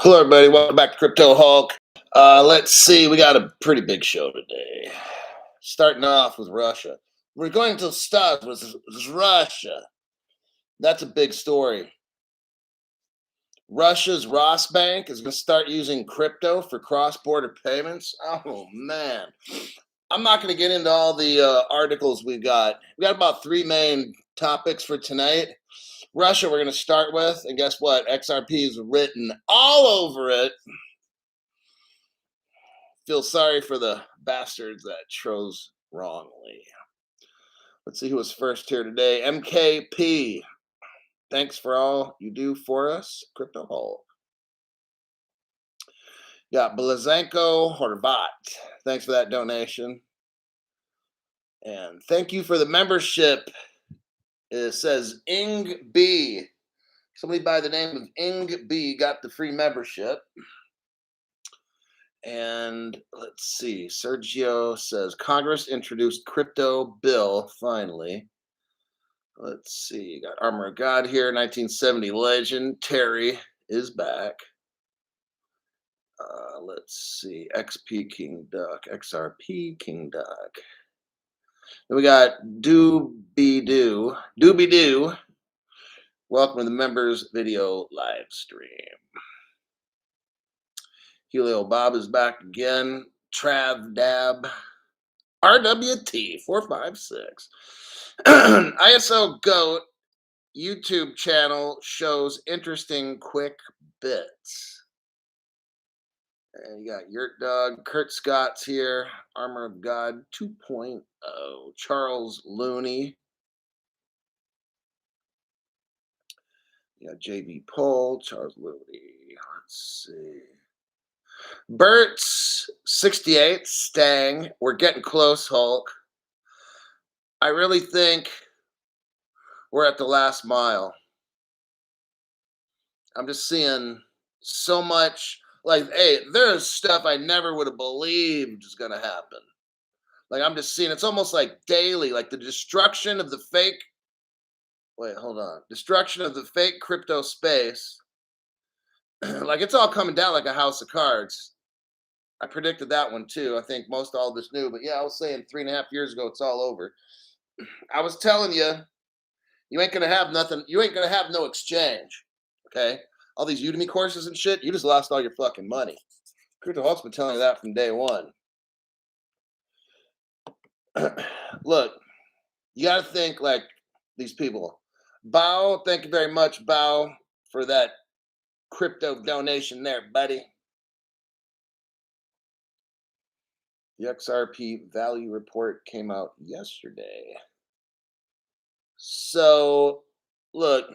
Hello, everybody. Welcome back to Crypto Hulk. Let's see. We got a pretty big show today. Starting off with Russia. We're going to start with Russia. That's a big story. Russia's Rosbank is going to start using crypto for cross-border payments. Oh man, I'm not going to get into all the articles we've got. We got about three main topics for tonight. Russia, we're going to start with, and guess what? XRP is written all over it. Feel sorry for the bastards that chose wrongly. Let's see who was first here today. MKP. Thanks for all you do for us, Crypto Hulk. Got Blazanko Horvat. Thanks for that donation. And thank you for the membership. It says Ing B. Somebody by the name of Ing B got the free membership. And let's see. Sergio says Congress introduced crypto bill finally. Let's see. You got Armor of God here, 1970 legend. Terry is back. Let's see. XP King Duck, XRP King Duck. Then we got Doobie Doo. Welcome to the members video live stream. Helio Bob is back again. Trav Dab. RWT 456. ISO Goat YouTube channel shows interesting quick bits. And you got Yurt Dog, Kurt Scott's here, Armor of God 2.0, Charles Looney. You got JB Poll, Charles Looney. Let's see. Bert's 68, Stang. We're getting close, Hulk. I really think we're at the last mile. I'm just seeing so much. Like, hey, there's stuff I never would have believed is going to happen. Like, I'm just seeing it's almost like daily, like the destruction of the fake. Wait, hold on. Destruction of the fake crypto space. Like, it's all coming down like a house of cards. I predicted that one too. I think most all this knew, but yeah, I was saying 3.5 years ago, it's all over. I was telling you, you ain't gonna have nothing. You ain't gonna have no exchange. Okay, all these Udemy courses and shit. You just lost all your fucking money. Crypto Hulk's been telling you that from day one. Look, you got to think like these people. Bao, thank you very much, Bao, for that crypto donation there, buddy. The XRP value report came out yesterday. So, look,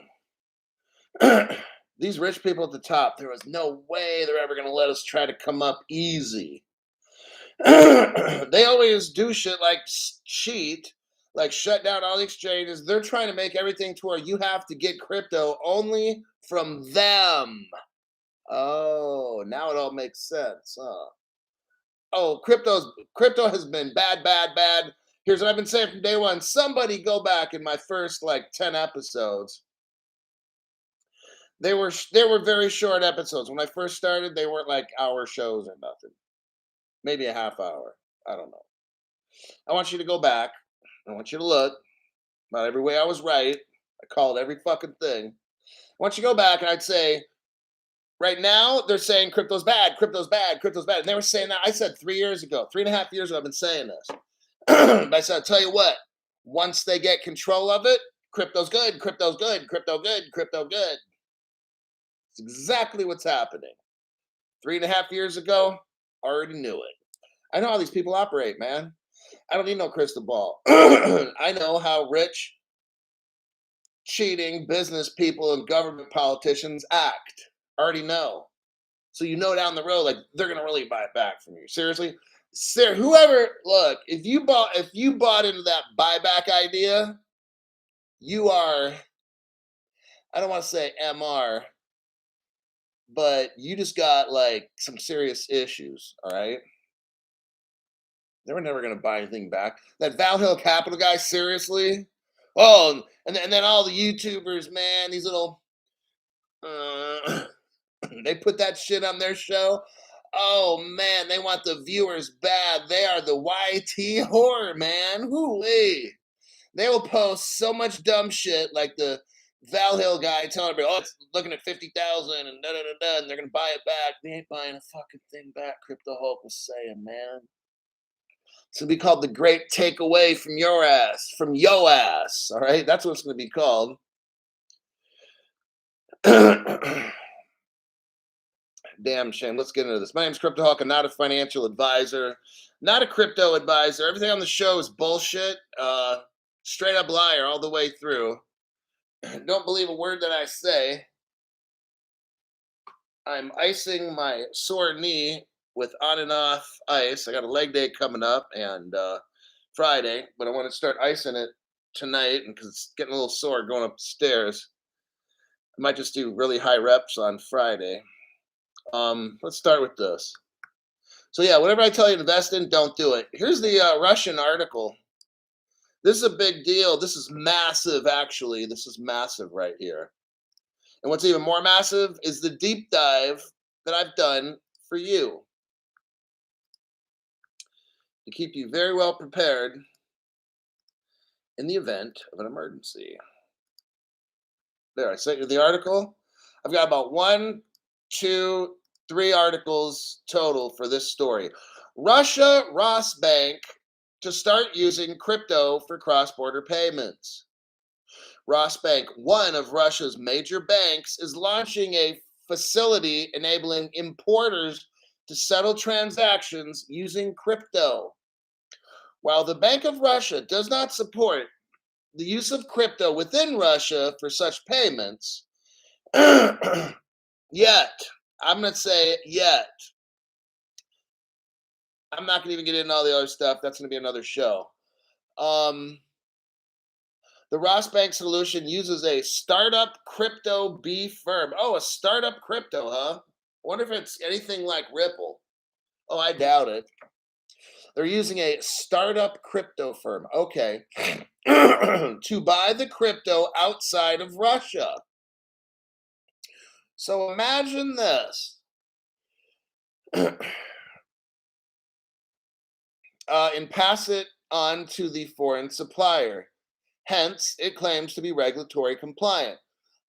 these rich people at the top, there was no way they're ever going to let us try to come up easy. They always do shit like cheat, like shut down all the exchanges. They're trying to make everything to where you have to get crypto only from them. Oh, now it all makes sense, huh? Oh, crypto has been bad. Here's what I've been saying from day one. Somebody go back in my first like 10 episodes. They were very short episodes. When I first started, they weren't like hour shows or nothing. Maybe a half hour. I don't know. I want you to go back. I want you to look. Not every way I was right. I called every fucking thing. I want you to go back and I'd say, right now, they're saying crypto's bad. And they were saying that. I said 3 years ago, 3.5 years ago, I've been saying this. But I said, I'll tell you what, once they get control of it, crypto's good. It's exactly what's happening. 3.5 years ago, already knew it. I know how these people operate, man. I don't need no crystal ball. I know how rich, cheating business people and government politicians act. Already know. So you know down the road, like they're gonna really buy it back from you. Seriously, whoever, look, if you bought into that buyback idea, you are, I don't want to say MR, but you just got like some serious issues. All right, they were never gonna buy anything back. That Val Hill Capital guy, seriously. Oh, and then all the YouTubers, man, these little. They put that shit on their show. Oh man, they want the viewers bad. They are the YT horror, man. Hoo-wee. They will post so much dumb shit like the Val Hill guy telling everybody, oh, it's looking at 50,000 and da da da da, and they're gonna buy it back. They ain't buying a fucking thing back. Crypto Hulk was saying, man. It's gonna be called the Great Takeaway from your ass, from yo ass. All right, that's what it's gonna be called. Damn shame. Let's get into this. My name's Crypto Hawk. I'm not a financial advisor, not a crypto advisor. Everything on the show is bullshit. Straight up liar all the way through. Don't believe a word that I say. I'm icing my sore knee with on and off ice. I got a leg day coming up and Friday, but I want to start icing it tonight because it's getting a little sore going upstairs. I might just do really high reps on Friday. Let's start with this. So yeah, whatever I tell you to invest in, don't do it. Here's the Russian article. This is a big deal. This is massive, actually. This is massive right here. And what's even more massive is the deep dive that I've done for you to keep you very well prepared in the event of an emergency. There, I sent you the article. I've got about 1, 2, 3 articles total for this story. Russia Rosbank to start using crypto for cross-border payments. Rosbank, one of Russia's major banks, is launching a facility enabling importers to settle transactions using crypto. While the Bank of Russia does not support the use of crypto within Russia for such payments, yet, I'm going to say yet, I'm not going to even get into all the other stuff. That's going to be another show. The Rosbank solution uses a startup crypto B firm. Oh, a startup crypto, huh? I wonder if it's anything like Ripple. Oh, I doubt it. They're using a startup crypto firm. Okay. To buy the crypto outside of Russia. So imagine this. And pass it on to the foreign supplier. Hence, it claims to be regulatory compliant.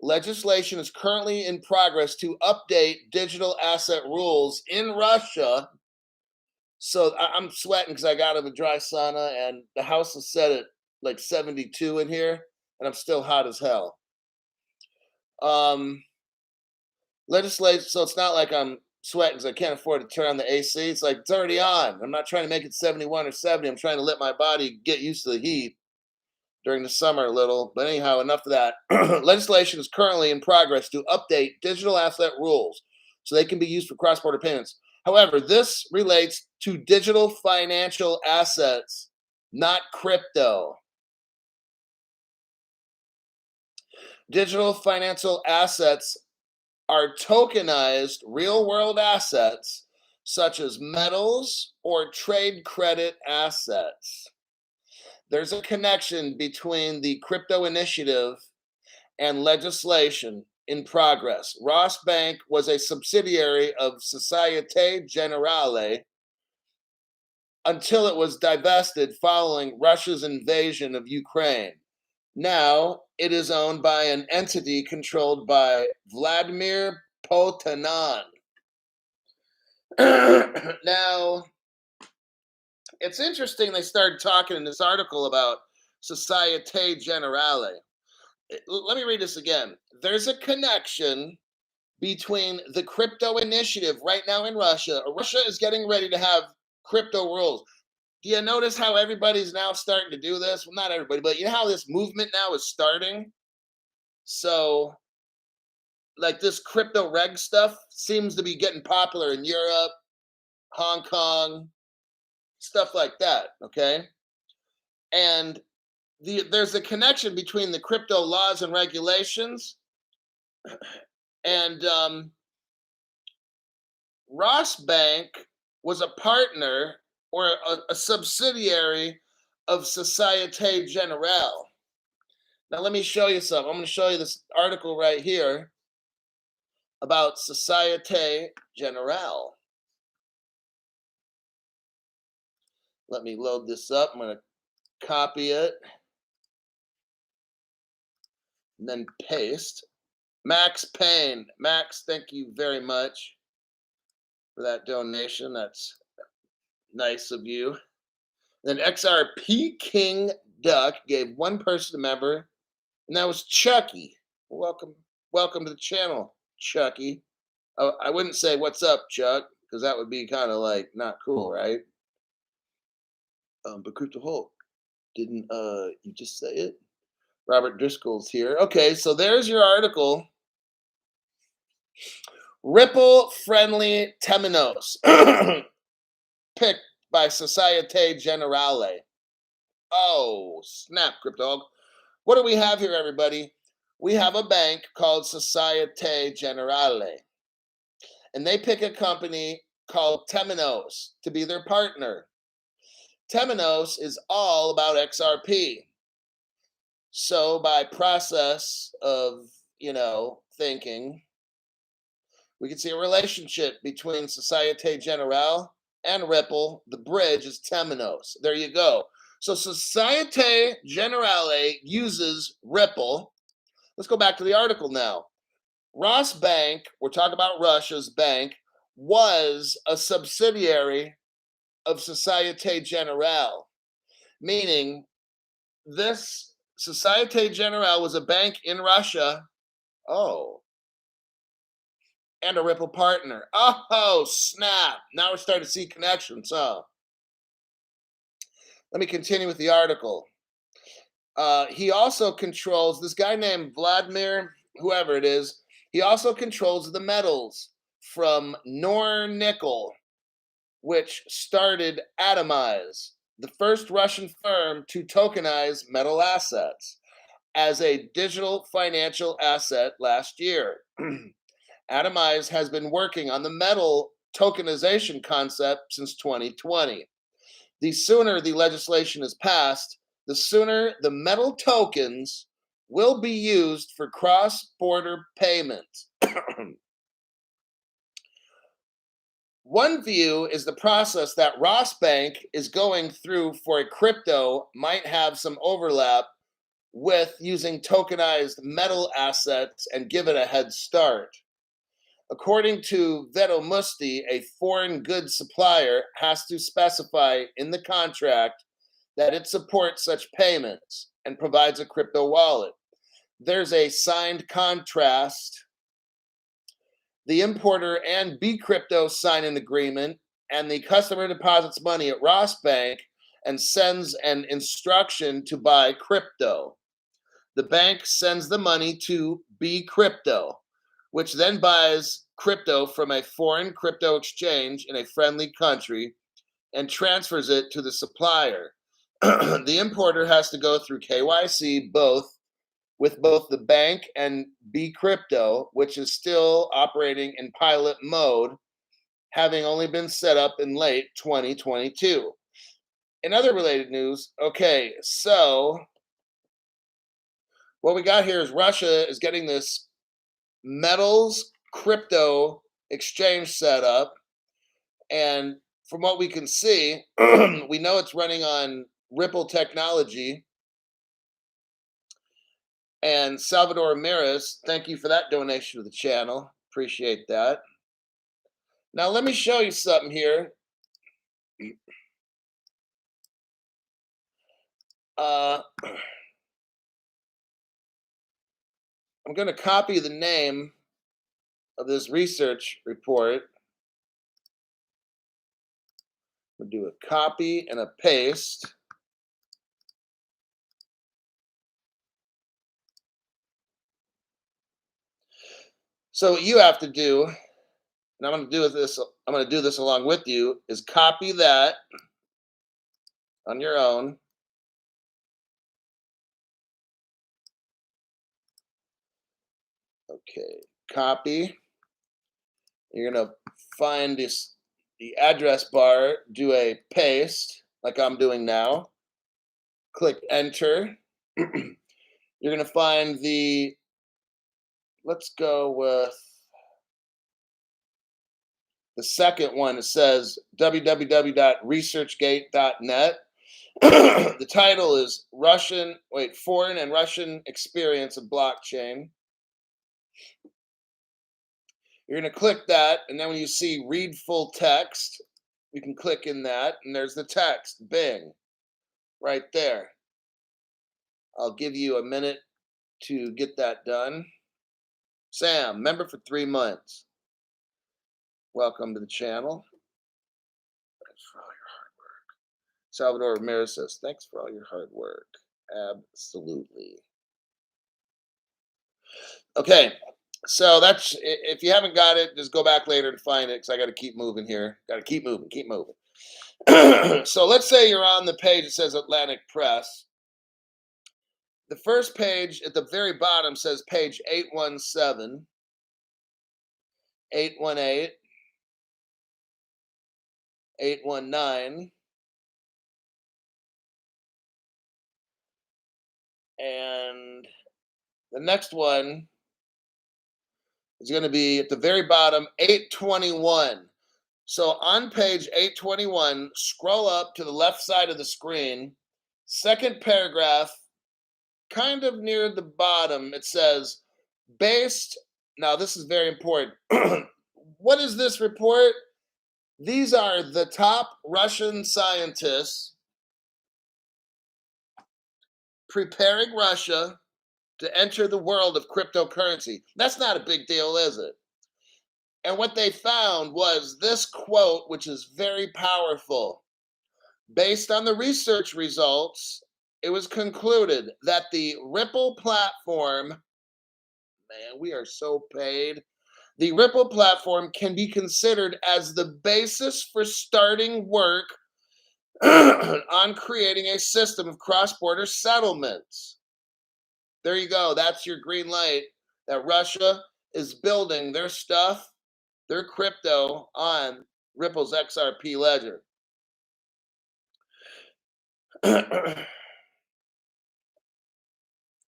Legislation is currently in progress to update digital asset rules in Russia. So I'm sweating because I got out of a dry sauna and the house is set at like 72 in here, and I'm still hot as hell. Legislation, so it's not like I'm sweating because I can't afford to turn on the AC. It's like it's already on. I'm not trying to make it 71 or 70. I'm trying to let my body get used to the heat during the summer a little. But anyhow, enough of that. Legislation is currently in progress to update digital asset rules so they can be used for cross-border payments. However, this relates to digital financial assets, not crypto. Digital financial assets are tokenized real-world assets such as metals or trade credit assets. There's a connection between the crypto initiative and legislation in progress. Rosbank was a subsidiary of Societe Generale until it was divested following Russia's invasion of Ukraine. Now it is owned by an entity controlled by Vladimir Potanin. Now, it's interesting they started talking in this article about Societe Generale. Let me read this again. There's a connection between the crypto initiative right now in Russia. Russia is getting ready to have crypto rules. Do you notice how everybody's now starting to do this? Well, not everybody, but you know how this movement now is starting? So, like this crypto reg stuff seems to be getting popular in Europe, Hong Kong, stuff like that, okay? And there's a connection between the crypto laws and regulations and Rosbank was a partner or a subsidiary of Societe Generale. Now, let me show you something. I'm going to show you this article right here about Societe Generale. Let me load this up. I'm going to copy it and then paste. Max Payne. Max, thank you very much for that donation. That's nice of you. Then XRP King Duck gave one person a member, and that was Chucky. Welcome to the channel, Chucky. I wouldn't say what's up, Chuck, because that would be kind of like not cool, right? But Crypto Hulk, didn't you just say it? Robert Driscoll's here. Okay, so there's your article. Ripple friendly Temenos, picked by Societe Generale. Oh, snap, Crypto. What do we have here, everybody? We have a bank called Societe Generale, and they pick a company called Temenos to be their partner. Temenos is all about XRP. So by process of, thinking, we can see a relationship between Societe Generale and Ripple. The bridge is Temenos. There you go. So Societe Generale uses Ripple. Let's go back to the article now. Ross Bank, we're talking about Russia's bank, was a subsidiary of Societe Generale, meaning this Societe Generale was a bank in Russia. Oh, and a Ripple partner. Oh, snap. Now we're starting to see connections, huh? Let me continue with the article. He also controls, this guy named Vladimir, whoever it is, he also controls the metals from Nornickel, which started Atomize, the first Russian firm to tokenize metal assets as a digital financial asset last year. Atomize has been working on the metal tokenization concept since 2020. The sooner the legislation is passed, the sooner the metal tokens will be used for cross-border payments. One view is the process that Ross Bank is going through for a crypto might have some overlap with using tokenized metal assets and give it a head start. According to Vetomusti, a foreign goods supplier has to specify in the contract that it supports such payments and provides a crypto wallet. There's a signed contract. The importer and bCrypto sign an agreement, and the customer deposits money at Ross Bank and sends an instruction to buy crypto. The bank sends the money to bCrypto, which then buys crypto from a foreign crypto exchange in a friendly country and transfers it to the supplier. The importer has to go through KYC with both the bank and bCrypto, which is still operating in pilot mode, having only been set up in late 2022. In other related news, okay, so what we got here is Russia is getting this metals crypto exchange set up, and from what we can see, we know it's running on Ripple technology. And Salvador Ramirez, thank you for that donation to the channel. Appreciate that. Now, let me show you something here. I'm going to copy the name of this research report. We'll do a copy and a paste. So what you have to do, and I'm going to do this along with you, is copy that on your own. Okay, copy. You're going to find the address bar, do a paste like I'm doing now. Click enter. You're going to find let's go with The second one, it says www.researchgate.net. The title is Foreign and Russian Experience of Blockchain. You're going to click that, and then when you see read full text, you can click in that, and there's the text. Bing, right there. I'll give you a minute to get that done. Sam, member for 3 months. Welcome to the channel. Thanks for all your hard work. Salvador Ramirez says, thanks for all your hard work. Absolutely. Okay, so that's, if you haven't got it, just go back later and find it, because I got to keep moving here. Got to keep moving. So let's say you're on the page that says Atlantic Press. The first page at the very bottom says page 817, 818, 819, and the next one is going to be at the very bottom, 821. So on page 821, scroll up to the left side of the screen, second paragraph, kind of near the bottom, it says, now this is very important. What is this report? These are the top Russian scientists preparing Russia to enter the world of cryptocurrency. That's not a big deal, is it? And what they found was this quote, which is very powerful. Based on the research results, it was concluded that the Ripple platform, man, we are so paid. The Ripple platform can be considered as the basis for starting work on creating a system of cross-border settlements. There you go. That's your green light that Russia is building their stuff, their crypto, on Ripple's XRP ledger. Let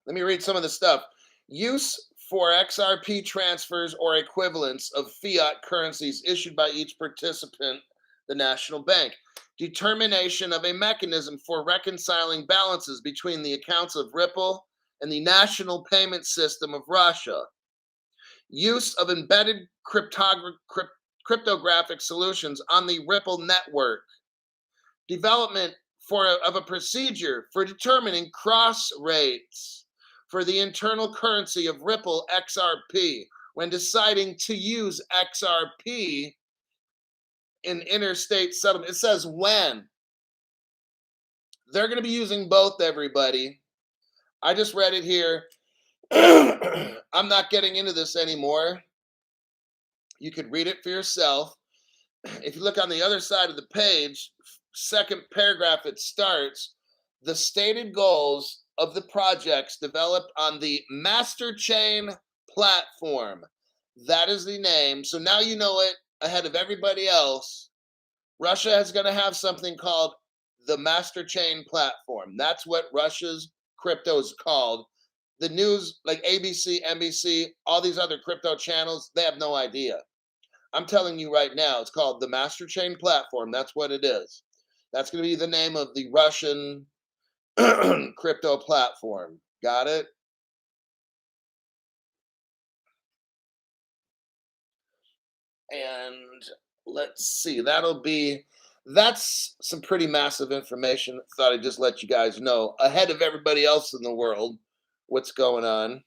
me read some of the stuff. Use for XRP transfers or equivalents of fiat currencies issued by each participant, the national bank. Determination of a mechanism for reconciling balances between the accounts of Ripple and the national payment system of Russia. Use of embedded cryptographic solutions on the Ripple network. Development of a procedure for determining cross rates for the internal currency of Ripple XRP when deciding to use XRP in interstate settlement. It says when. They're going to be using both, everybody. I just read it here. I'm not getting into this anymore. You could read it for yourself. If you look on the other side of the page, second paragraph, it starts, the stated goals of the projects developed on the Master Chain platform. That is the name. So now you know it ahead of everybody else. Russia is going to have something called the Master Chain platform. That's what Russia's crypto is called. The news, like ABC, NBC, all these other crypto channels, they have no idea. I'm telling you right now, it's called the Master Chain platform. That's what it is. That's going to be the name of the Russian crypto platform. Got it? And let's see, that's some pretty massive information. Thought I'd just let you guys know ahead of everybody else in the world what's going on. Let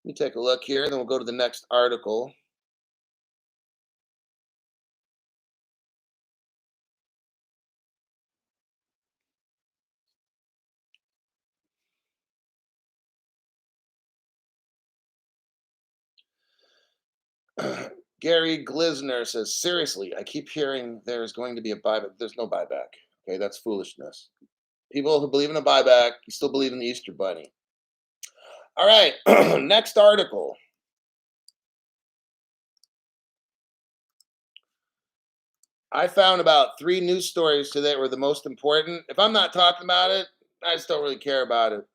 me take a look here, and then we'll go to the next article. Gary Glisner says, seriously, I keep hearing there's going to be a buyback. There's no buyback. Okay, that's foolishness. People who believe in a buyback, you still believe in the Easter Bunny. All right, next article. I found about 3 news stories today that were the most important. If I'm not talking about it, I just don't really care about it.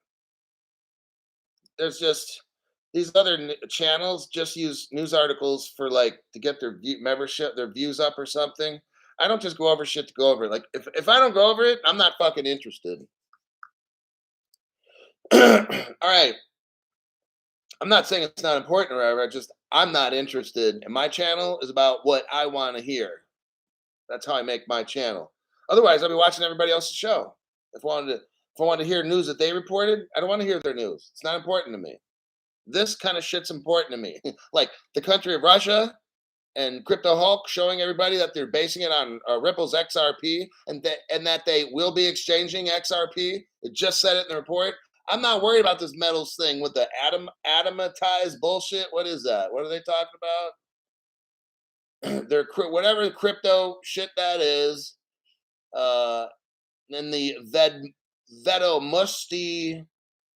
these other channels just use news articles for like to get their membership, their views up or something. I don't just go over shit to go over it. Like if I don't go over it, I'm not fucking interested. All right. I'm not saying it's not important or whatever. I'm not interested. And my channel is about what I want to hear. That's how I make my channel. Otherwise, I'll be watching everybody else's show. If I wanted to hear news that they reported, I don't want to hear their news. It's not important to me. This kind of shit's important to me. Like the country of Russia and Crypto Hulk showing everybody that they're basing it on Ripple's XRP and that they will be exchanging XRP. It just said it in the report. I'm not worried about this metals thing with the atomatized bullshit. What is that? What are they talking about? They're whatever crypto shit that is. And the Vedo Musty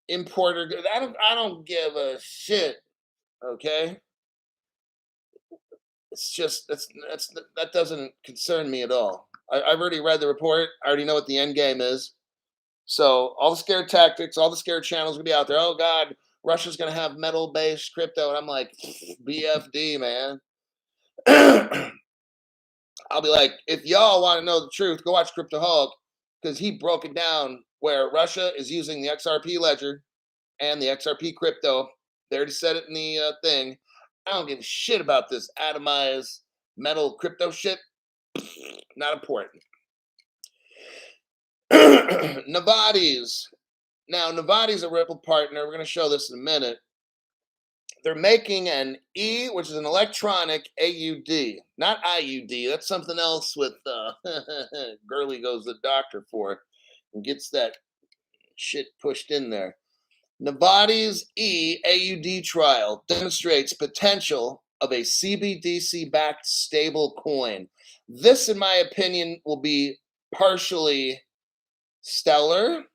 importer. I don't give a shit. Okay. It's just that doesn't concern me at all. I've already read the report. I already know what the end game is. So all the scared tactics, all the scared channels will be out there. Oh God, Russia's gonna have metal-based crypto, and I'm like, BFD, man. I'll be like, if y'all want to know the truth, go watch Crypto Hulk because he broke it down where Russia is using the XRP ledger and the XRP crypto. They already said it in the thing. I don't give a shit about this atomized metal crypto shit. Not important. Navati's. Now, Navati's a Ripple partner. We're going to show this in a minute. They're making an E, which is an electronic AUD, not IUD. That's something else with Gurley goes to the doctor for and gets that shit pushed in there. Navati's E AUD trial demonstrates potential of a CBDC-backed stable coin. This, in my opinion, will be partially stellar,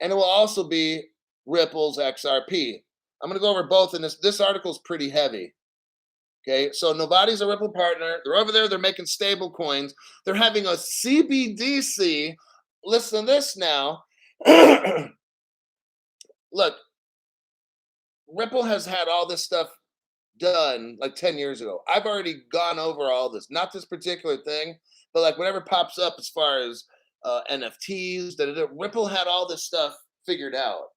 and it will also be Ripple's XRP. I'm going to go over both, and this article is pretty heavy. Okay, so Novati's a Ripple partner. They're over there. They're making stable coins. They're having a CBDC. Listen to this now. Look, Ripple has had all this stuff done like 10 years ago. I've already gone over all this. Not this particular thing, but like whatever pops up as far as NFTs. Ripple had all this stuff figured out.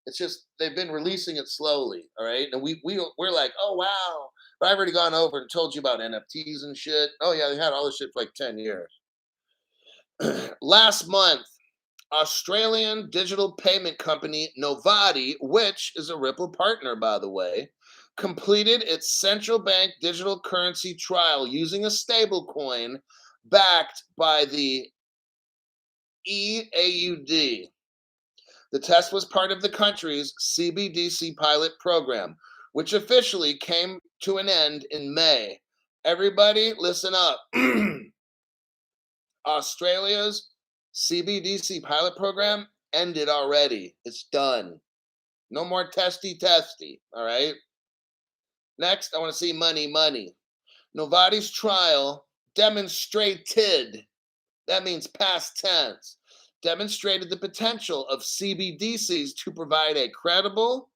It's just they've been releasing it slowly, all right? And we're like, oh wow, but I've already gone over and told you about NFTs and shit. Oh yeah, they had all this shit for like 10 years. Last month, Australian digital payment company Novati, which is a Ripple partner, by the way, completed its central bank digital currency trial using a stablecoin backed by the EAUD. The test was part of the country's CBDC pilot program, which officially came to an end in May. Everybody, listen up. Australia's CBDC pilot program ended already. It's done. No more testy. All right. Next, I want to see money. Novati's trial demonstrated, that means past tense, demonstrated the potential of CBDCs to provide a credible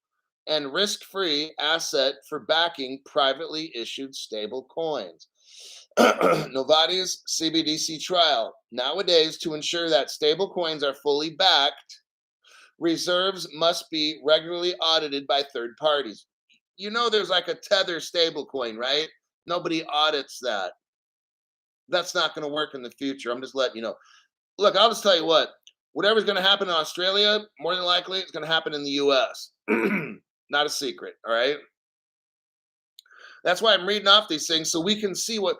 and risk-free asset for backing privately issued stable coins. Novati's CBDC trial. Nowadays, to ensure that stable coins are fully backed, reserves must be regularly audited by third parties. You know there's like a Tether stable coin, right? Nobody audits that. That's not going to work in the future. I'm just letting you know. Look, I'll just tell you what. Whatever's going to happen in Australia, more than likely, it's going to happen in the U.S. Not a secret, all right? That's why I'm reading off these things so we can see what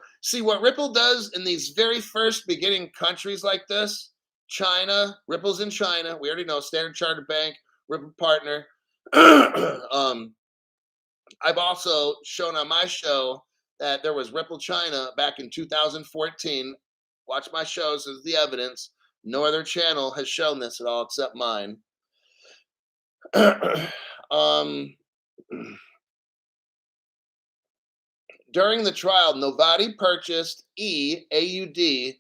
Ripple does in these very first beginning countries like this. China, Ripple's in China. We already know Standard Chartered Bank, Ripple partner. I've also shown on my show that there was Ripple China back in 2014. Watch my shows as the evidence. No other channel has shown this at all except mine. During the trial, Novati purchased EAUD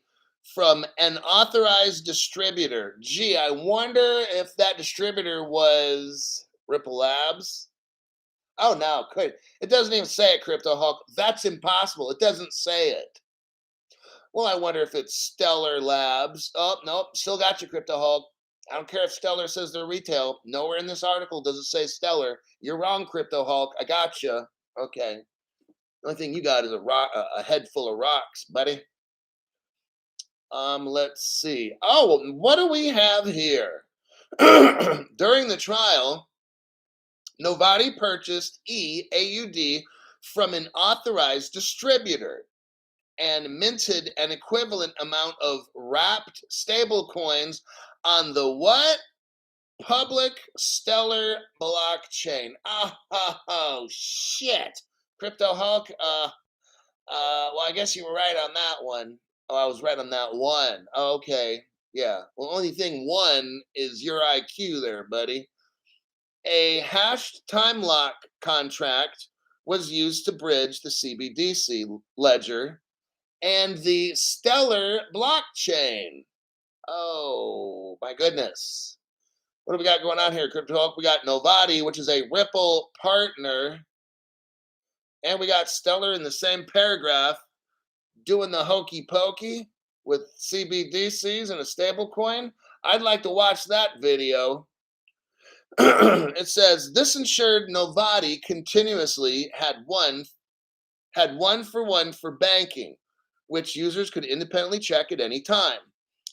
from an authorized distributor. Gee, I wonder if that distributor was Ripple Labs. Oh no, it doesn't even say it, Crypto Hulk. That's impossible. It doesn't say it. Well, I wonder if it's Stellar Labs. Oh, nope, still got you, Crypto Hulk. I don't care if Stellar says they're retail. Nowhere in this article does it say Stellar. You're wrong, Crypto Hulk. I got you. Okay. The only thing you got is a head full of rocks, buddy. Let's see. Oh, what do we have here? During the trial, Novati purchased EAUD from an authorized distributor and minted an equivalent amount of wrapped stable coins on the what? Public Stellar blockchain. Oh, shit. Crypto Hulk, well, I guess you were right on that one. Oh, I was right on that one. Okay. Yeah. Well, only thing one is your IQ there, buddy. A hashed time lock contract was used to bridge the CBDC ledger and the Stellar blockchain. Oh, my goodness. What do we got going on here, Crypto Hulk? We got Novati, which is a Ripple partner, and we got Stellar in the same paragraph doing the hokey pokey with CBDCs and a stable coin. I'd like to watch that video. It says this ensured Novati continuously had one for one for banking, which users could independently check at any time.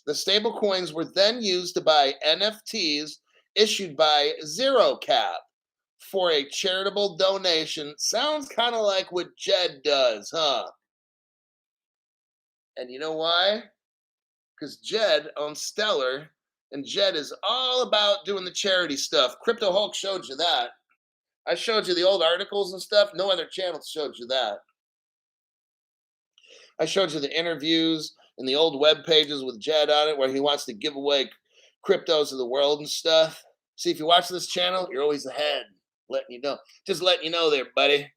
The stable coins were then used to buy NFTs issued by Zero Cap for a charitable donation. Sounds kind of like what Jed does, huh? And you know why? Because Jed owns Stellar, and Jed is all about doing the charity stuff. Crypto Hulk showed you that. I showed you the old articles and stuff. No other channel showed you that. I showed you the interviews and the old web pages with Jed on it where he wants to give away cryptos of the world and stuff. See, if you watch this channel, you're always ahead. Letting you know. Just letting you know there, buddy.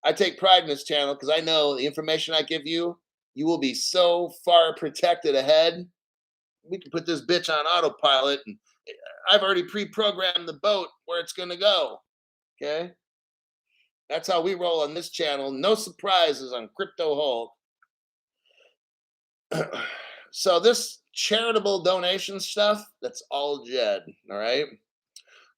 I take pride in this channel because I know the information I give you, you will be so far protected ahead. We can put this bitch on autopilot, and I've already pre-programmed the boat where it's going to go. Okay? That's how we roll on this channel. No surprises on Crypto Hulk. So this charitable donation stuff, that's all Jed, all right?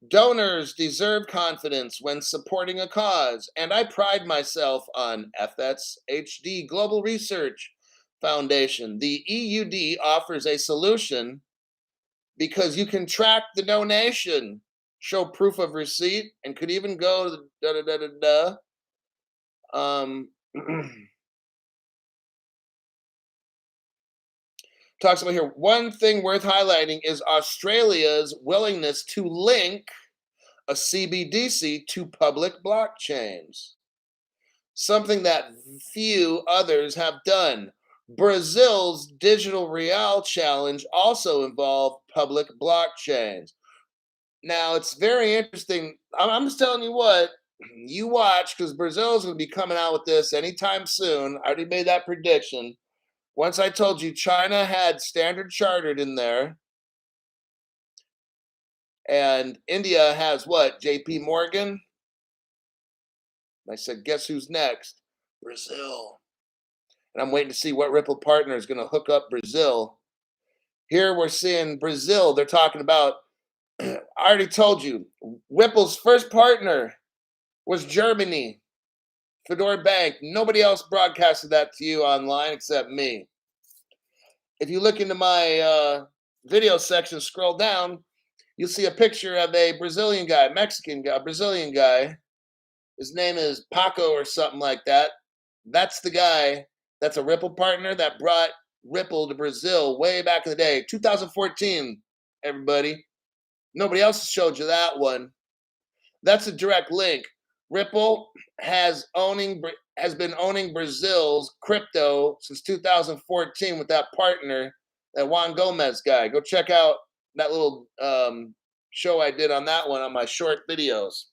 Donors deserve confidence when supporting a cause, and I pride myself on FSHD Global Research Foundation. The EUD offers a solution because you can track the donation, show proof of receipt, and could even go to the talks about here. One thing worth highlighting is Australia's willingness to link a CBDC to public blockchains, something that few others have done. Brazil's digital real challenge also involved public blockchains. Now, it's very interesting. I'm just telling you what, you watch, because Brazil's going to be coming out with this anytime soon. I already made that prediction. Once I told you China had Standard Chartered in there, and India has what? JP Morgan? I said, guess who's next? Brazil. And I'm waiting to see what Ripple partner is going to hook up Brazil. Here we're seeing Brazil. They're talking about, I already told you, Ripple's first partner was Germany, Fedora Bank. Nobody else broadcasted that to you online except me. If you look into my video section, scroll down, you'll see a picture of a Brazilian guy, Mexican guy, Brazilian guy. His name is Paco or something like that. That's the guy. That's a Ripple partner that brought Ripple to Brazil way back in the day, 2014, everybody. Nobody else showed you that one. That's a direct link. Ripple has been owning Brazil's crypto since 2014 with that partner, that Juan Gomez guy. Go check out that little show I did on that one on my short videos.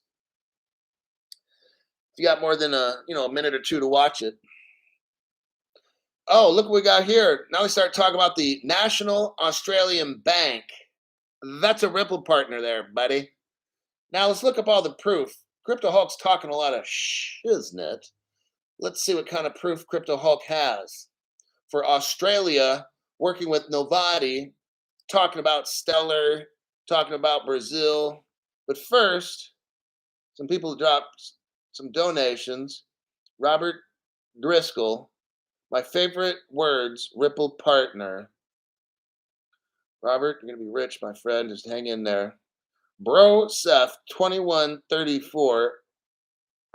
If you got more than a minute or two to watch it. Oh, look what we got here. Now we start talking about the National Australian Bank. That's a Ripple partner there, buddy. Now let's look up all the proof. Crypto Hulk's talking a lot of shiznit. Let's see what kind of proof Crypto Hulk has. For Australia, working with Novati, talking about Stellar, talking about Brazil. But first, some people dropped some donations. Robert Driscoll, my favorite words, Ripple partner. Robert, you're gonna be rich, my friend. Just hang in there. Bro Seth 2134.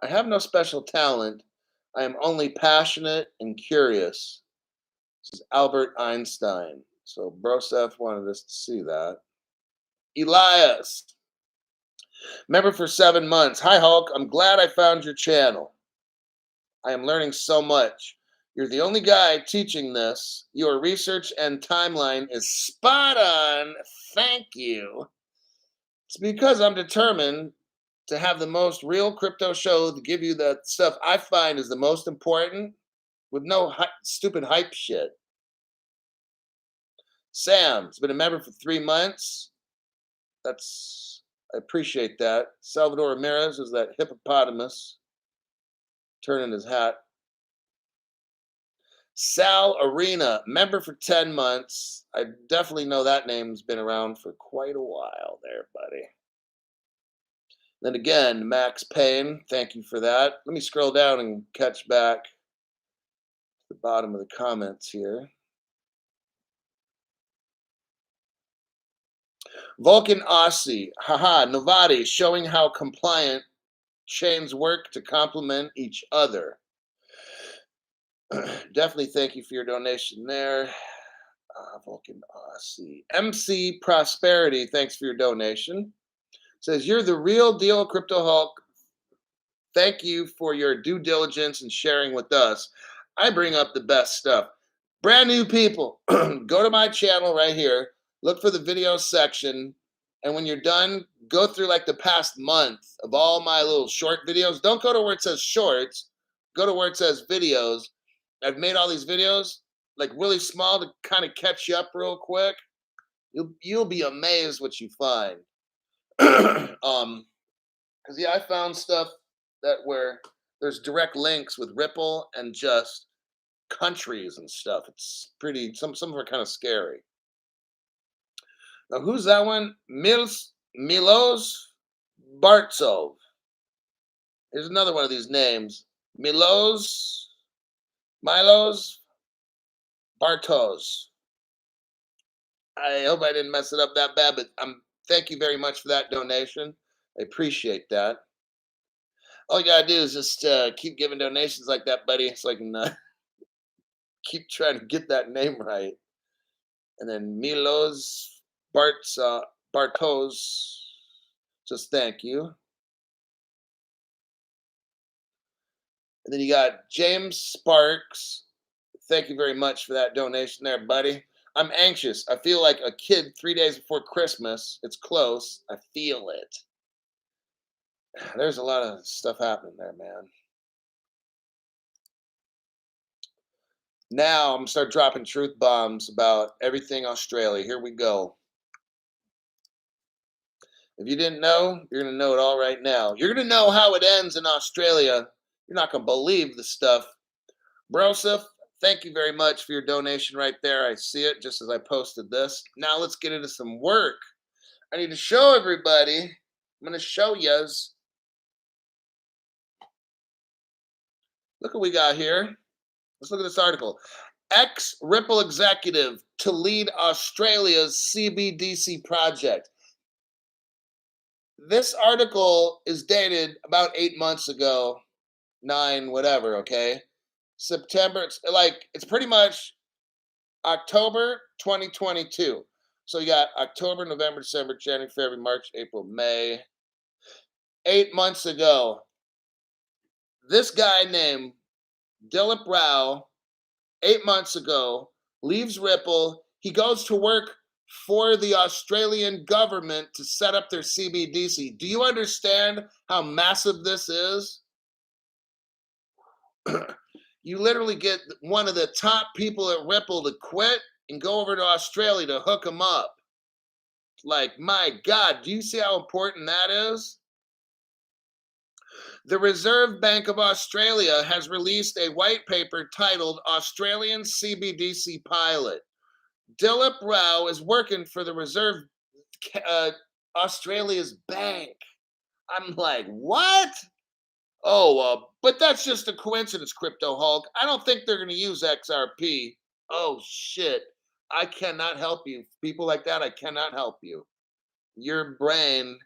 I have no special talent. I am only passionate and curious. This is Albert Einstein. So Bro Seth wanted us to see that. Elias, member for 7 months. Hi Hulk, I'm glad I found your channel. I am learning so much. You're the only guy teaching this. Your research and timeline is spot on. Thank you. It's because I'm determined to have the most real crypto show to give you the stuff I find is the most important with no stupid hype shit. Sam's been a member for 3 months. I appreciate that. Salvador Ramirez is that hippopotamus turning his hat. Sal Arena, member for 10 months. I definitely know that name's been around for quite a while there, buddy. Then again, Max Payne, thank you for that. Let me scroll down and catch back to the bottom of the comments here. Vulcan Aussie, haha, Novati, showing how compliant chains work to complement each other. Definitely thank you for your donation there. Vulcan Aussie. MC Prosperity, thanks for your donation. Says, you're the real deal, Crypto Hulk. Thank you for your due diligence and sharing with us. I bring up the best stuff. Brand new people, go to my channel right here, look for the video section, and when you're done, go through like the past month of all my little short videos. Don't go to where it says shorts, go to where it says videos. I've made all these videos like really small to kind of catch you up real quick. You'll be amazed what you find. Because yeah, I found stuff that where there's direct links with Ripple and just countries and stuff. It's pretty. Some of them are kind of scary. Now, who's that one? Milos Bartsov. Here's another one of these names. Milos Bartos. I hope I didn't mess it up that bad, but thank you very much for that donation. I appreciate that. All you gotta do is just keep giving donations like that, buddy, so I can keep trying to get that name right. And then Milos Bartos, just thank you. And then you got James Sparks. Thank you very much for that donation there, buddy. I'm anxious. I feel like a kid 3 days before Christmas. It's close. I feel it. There's a lot of stuff happening there, man. Now I'm gonna start dropping truth bombs about everything Australia. Here we go. If you didn't know, you're gonna know it all right now. You're gonna know how it ends in Australia. You're not gonna believe the stuff. Broseph, thank you very much for your donation right there. I see it just as I posted this. Now let's get into some work. I need to show everybody. I'm gonna show yous. Look what we got here. Let's look at this article. Ex-Ripple executive to lead Australia's CBDC project. This article is dated about 8 months ago, 9, whatever, okay? September, it's pretty much October 2022. So you got October, November, December, January, February, March, April, May. 8 months ago, this guy named Dilip Rao, 8 months ago, leaves Ripple. He goes to work for the Australian government to set up their CBDC. Do you understand how massive this is? You literally get one of the top people at Ripple to quit and go over to Australia to hook them up. Like, my God, do you see how important that is? The Reserve Bank of Australia has released a white paper titled Australian CBDC Pilot. Dilip Rao is working for the Reserve uh, Australia's bank. I'm like, what? Oh, but that's just a coincidence, Crypto Hulk. I don't think they're going to use XRP. Oh, shit. I cannot help you. People like that, I cannot help you. Your brain,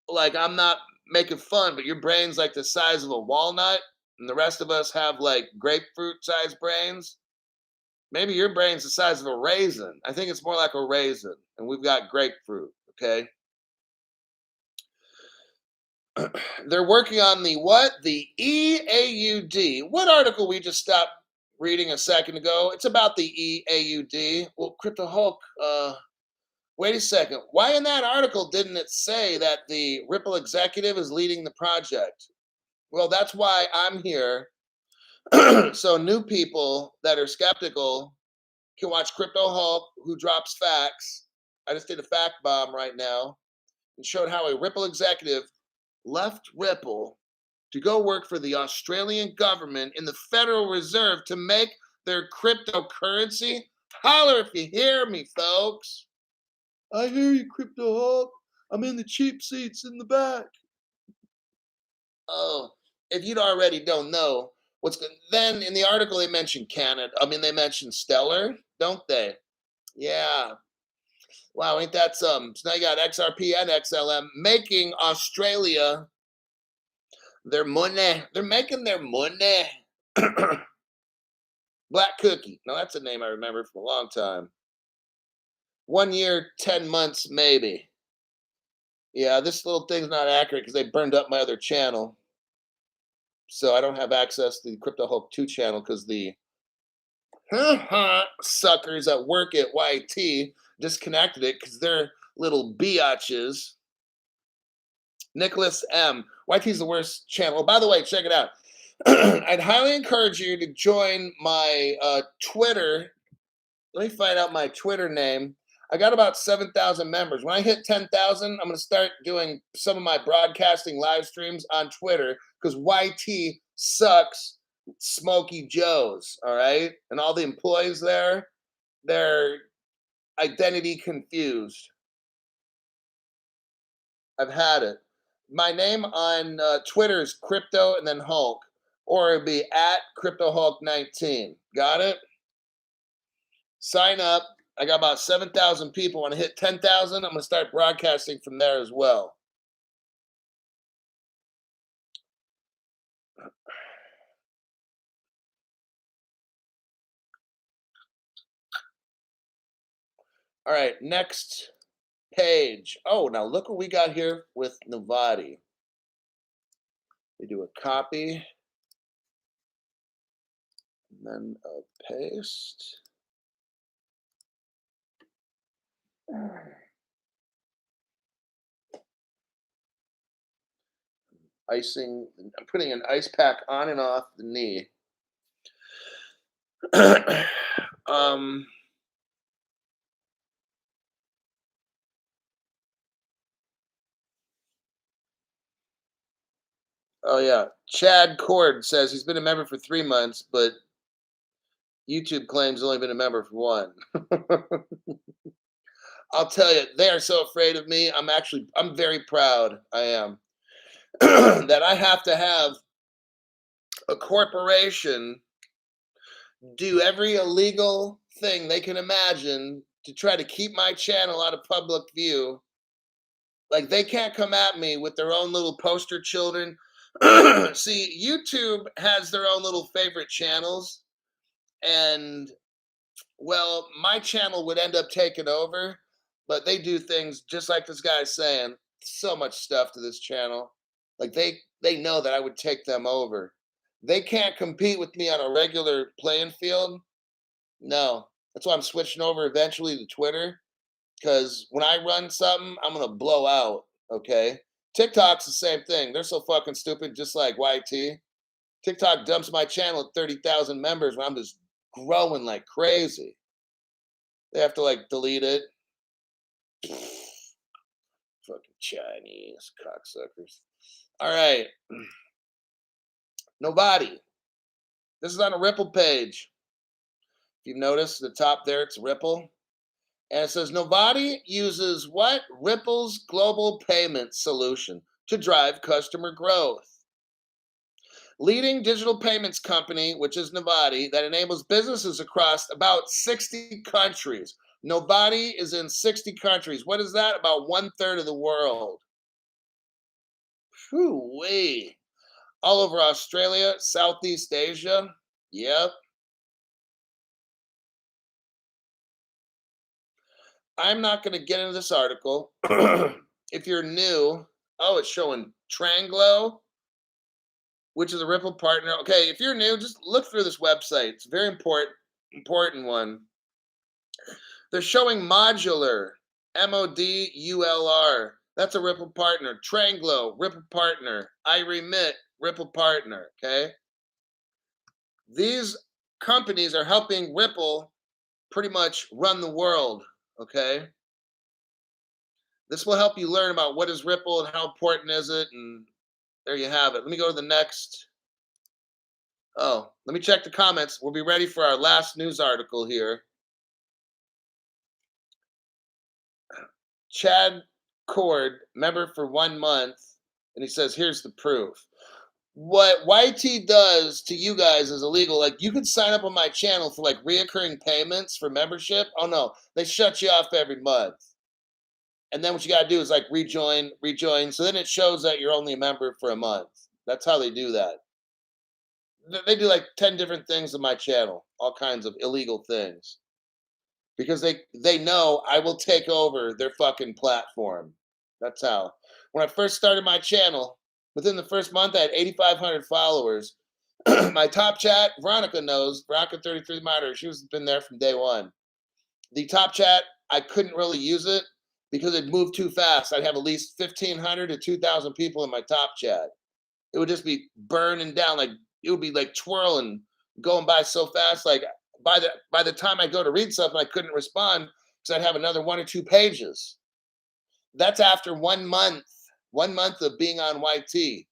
like, I'm not making fun, but your brain's like the size of a walnut, and the rest of us have like grapefruit sized brains. Maybe your brain's the size of a raisin. I think it's more like a raisin, and we've got grapefruit, okay? They're working on the what? The EAUD. What article we just stopped reading a second ago? It's about the EAUD. Well, Crypto Hulk, wait a second. Why in that article didn't it say that the Ripple executive is leading the project? Well, that's why I'm here. So new people that are skeptical can watch Crypto Hulk, who drops facts. I just did a fact bomb right now and showed how a Ripple executive left Ripple to go work for the Australian government in the Federal Reserve to make their cryptocurrency. Holler if you hear me, folks. I hear you, Crypto Hulk. I'm in the cheap seats in the back. Oh, if you already don't know what's good, then in the article they mentioned Canada. I mean, they mentioned Stellar, don't they? Yeah. Wow, ain't that something? So now you got XRP and XLM making Australia their money. They're making their money. Black Cookie. No, that's a name I remember from a long time. 1 year, 10 months, maybe. Yeah, this little thing's not accurate because they burned up my other channel. So I don't have access to the Crypto Hulk 2 channel because the suckers that work at YT disconnected it because they're little biatches. Nicholas M. YT's the worst channel. Oh, by the way, check it out. I'd highly encourage you to join my Twitter. Let me find out my Twitter name. I got about 7,000 members. When I hit 10,000, I'm going to start doing some of my broadcasting live streams on Twitter because YT sucks Smoky Joe's, all right? And all the employees there, they're identity confused. I've had it. My name on Twitter is Crypto and then Hulk, or it'd be at Crypto Hulk 19. Got it? Sign up. I got about 7,000 people. When I hit 10,000, I'm going to start broadcasting from there as well. All right, next page. Oh, now look what we got here with Novati. We do a copy, and then a paste. Icing, I'm putting an ice pack on and off the knee. Oh yeah, Chad Cord says he's been a member for 3 months, but YouTube claims he's only been a member for 1. I'll tell you, they are so afraid of me. I'm very proud. I am that I have to have a corporation do every illegal thing they can imagine to try to keep my channel out of public view. Like they can't come at me with their own little poster children. See, YouTube has their own little favorite channels, and well, my channel would end up taking over, but they do things just like this guy's saying. So much stuff to this channel. Like they know that I would take them over. They can't compete with me on a regular playing field. No. That's why I'm switching over eventually to Twitter. Because when I run something, I'm gonna blow out. Okay. TikTok's the same thing. They're so fucking stupid, just like YT. TikTok dumps my channel at 30,000 members when I'm just growing like crazy. They have to like delete it. Fucking Chinese cocksuckers. All right. Nobody. This is on a Ripple page. If you notice the top there, it's Ripple. And it says Novati uses what? Ripple's global payment solution to drive customer growth. Leading digital payments company, which is Novati, that enables businesses across about 60 countries. Novati is in 60 countries. What is that? About 1/3 of the world. Whew-wee. All over Australia, Southeast Asia. Yep. I'm not going to get into this article. If you're new, oh, it's showing Tranglo, which is a Ripple partner. Okay, if you're new, just look through this website. It's a very important one. They're showing Modular, Modulr. That's a Ripple partner. Tranglo, Ripple partner. iRemit, Ripple partner. Okay, these companies are helping Ripple pretty much run the world. Okay, this will help you learn about what is Ripple and how important is it, and there you have it. Let me go to the next. Oh, let me check the comments. We'll be ready for our last news article here. Chad Cord, member for 1 month, and he says, here's the proof. What YT does to you guys is illegal. Like, you could sign up on my channel for like reoccurring payments for membership. Oh no, they shut you off every month. And then what you got to do is like rejoin. So then it shows that you're only a member for a month. That's how they do that. They do like 10 different things on my channel, all kinds of illegal things. Because they know I will take over their fucking platform. That's how. When I first started my channel, within the first month, I had 8,500 followers. My top chat, Veronica knows, Veronica 33 Monitor, she's been there from day one. The top chat, I couldn't really use it because it moved too fast. I'd have at least 1,500 to 2,000 people in my top chat. It would just be burning down, like it would be like twirling, going by so fast. Like by the time I go to read something, I couldn't respond because I'd have another 1 or 2 pages. That's after 1 month, 1 month of being on YT.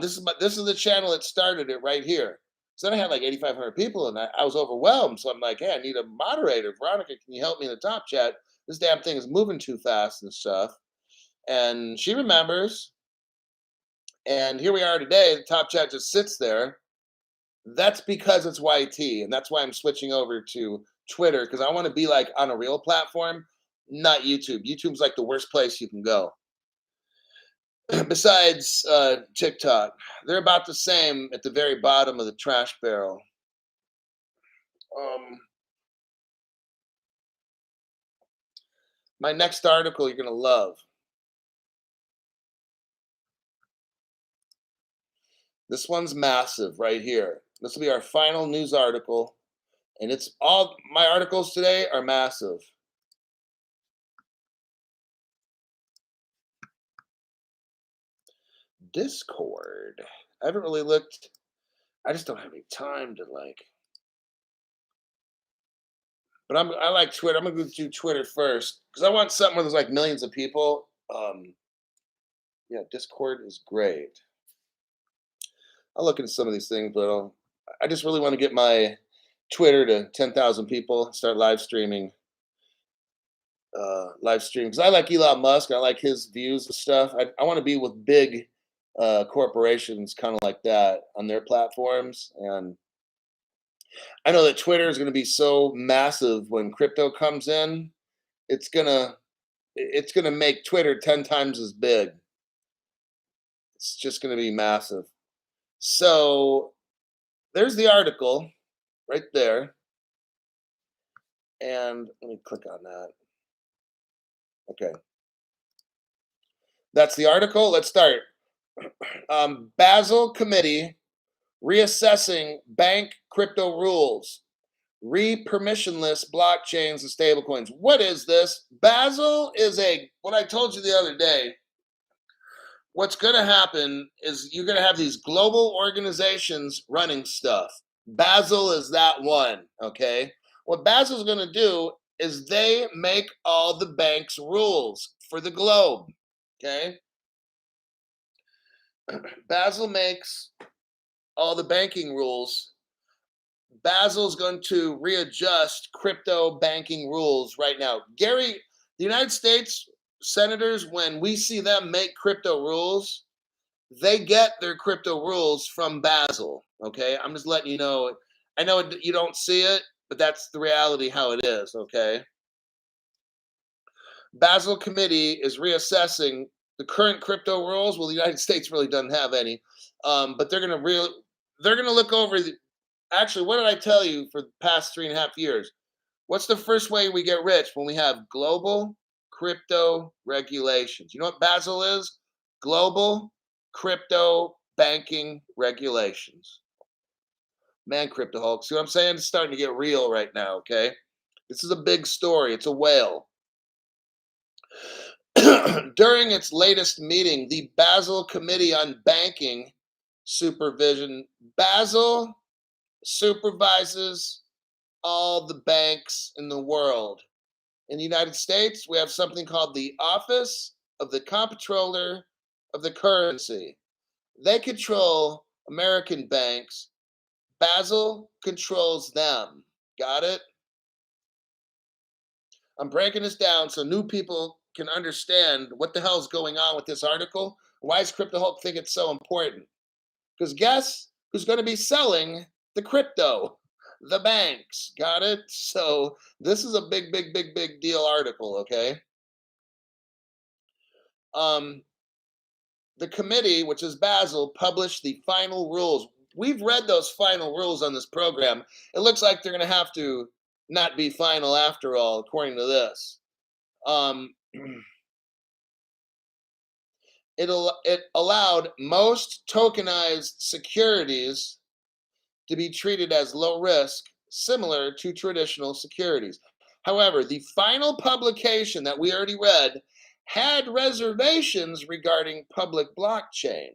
This is the channel that started it right here. So then I had like 8,500 people, and I was overwhelmed. So I'm like, hey, I need a moderator. Veronica, can you help me in the top chat? This damn thing is moving too fast and stuff. And she remembers. And here we are today. The top chat just sits there. That's because it's YT, and that's why I'm switching over to Twitter, because I want to be like on a real platform, not YouTube. YouTube's like the worst place you can go. Besides TikTok, they're about the same at the very bottom of the trash barrel. My next article you're gonna love. This one's massive right here. This will be our final news article, and it's all my articles today are massive. Discord. I haven't really looked. I just don't have any time to like. But I like Twitter. I'm gonna go do Twitter first because I want something where there's like millions of people. Yeah, Discord is great. I'll look into some of these things, but I just really want to get my Twitter to 10,000 people. Start live streaming. Because I like Elon Musk. I like his views and stuff. I want to be with big corporations, kind of like that, on their platforms. And I know that Twitter is going to be so massive when crypto comes in. It's gonna make Twitter 10 times as big. It's just gonna be massive. So there's the article right there. And let me click on that. Okay. That's the article. Let's start. Basel Committee reassessing bank crypto rules. Re-permissionless blockchains and stablecoins. What is this? Basel is what I told you the other day. What's going to happen is you're going to have these global organizations running stuff. Basel is that one, okay? What Basel's going to do is they make all the banks' rules for the globe, okay? Basel makes all the banking rules. Basel's going to readjust crypto banking rules right now. Gary, the United States senators, when we see them make crypto rules, they get their crypto rules from Basel. Okay, I'm just letting you know. I know you don't see it, but that's the reality how it is. Okay, Basel Committee is reassessing the current crypto rules. Well, the United States really doesn't have any, but they're gonna look over the. Actually, what did I tell you for the past 3.5 years? What's the first way we get rich? When we have global crypto regulations. You know what Basel is? Global crypto banking regulations. Man, crypto Hulk. See what I'm saying? It's starting to get real right now, okay? This is a big story. It's a whale. During its latest meeting, the Basel Committee on Banking Supervision, Basel supervises all the banks in the world. In the United States, we have something called the Office of the Comptroller of the Currency. They control American banks. Basel controls them. Got it? I'm breaking this down so new people can understand what the hell's going on with this article. Why does Crypto Hulk think it's so important? Because guess who's going to be selling the crypto? The banks. Got it? So this is a big, big, big, big deal article, okay? The committee, which is Basel, published the final rules. We've read those final rules on this program. It looks like they're going to have to not be final after all, according to this. Um, it allowed most tokenized securities to be treated as low risk, similar to traditional securities. However, the final publication that we already read had reservations regarding public blockchain.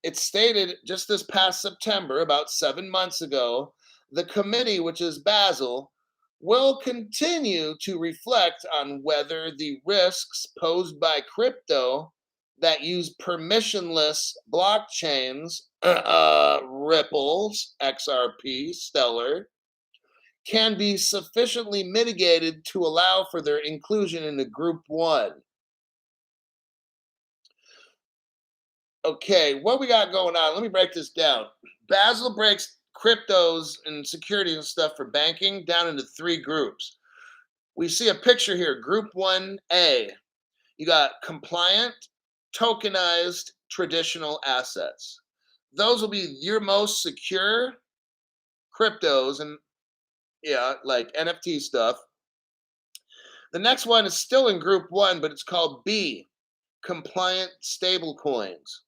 It stated just this past September, about 7 months ago, the committee, which is Basel, will continue to reflect on whether the risks posed by crypto that use permissionless blockchains, Ripples, XRP, Stellar, can be sufficiently mitigated to allow for their inclusion in the Group 1. Okay, what we got going on? Let me break this down. Basel breaks cryptos and securities and stuff for banking down into 3 groups. We see a picture here. Group 1A, you got compliant, tokenized, traditional assets. Those will be your most secure cryptos and like NFT stuff. The next one is still in Group 1, but it's called B, compliant stablecoins.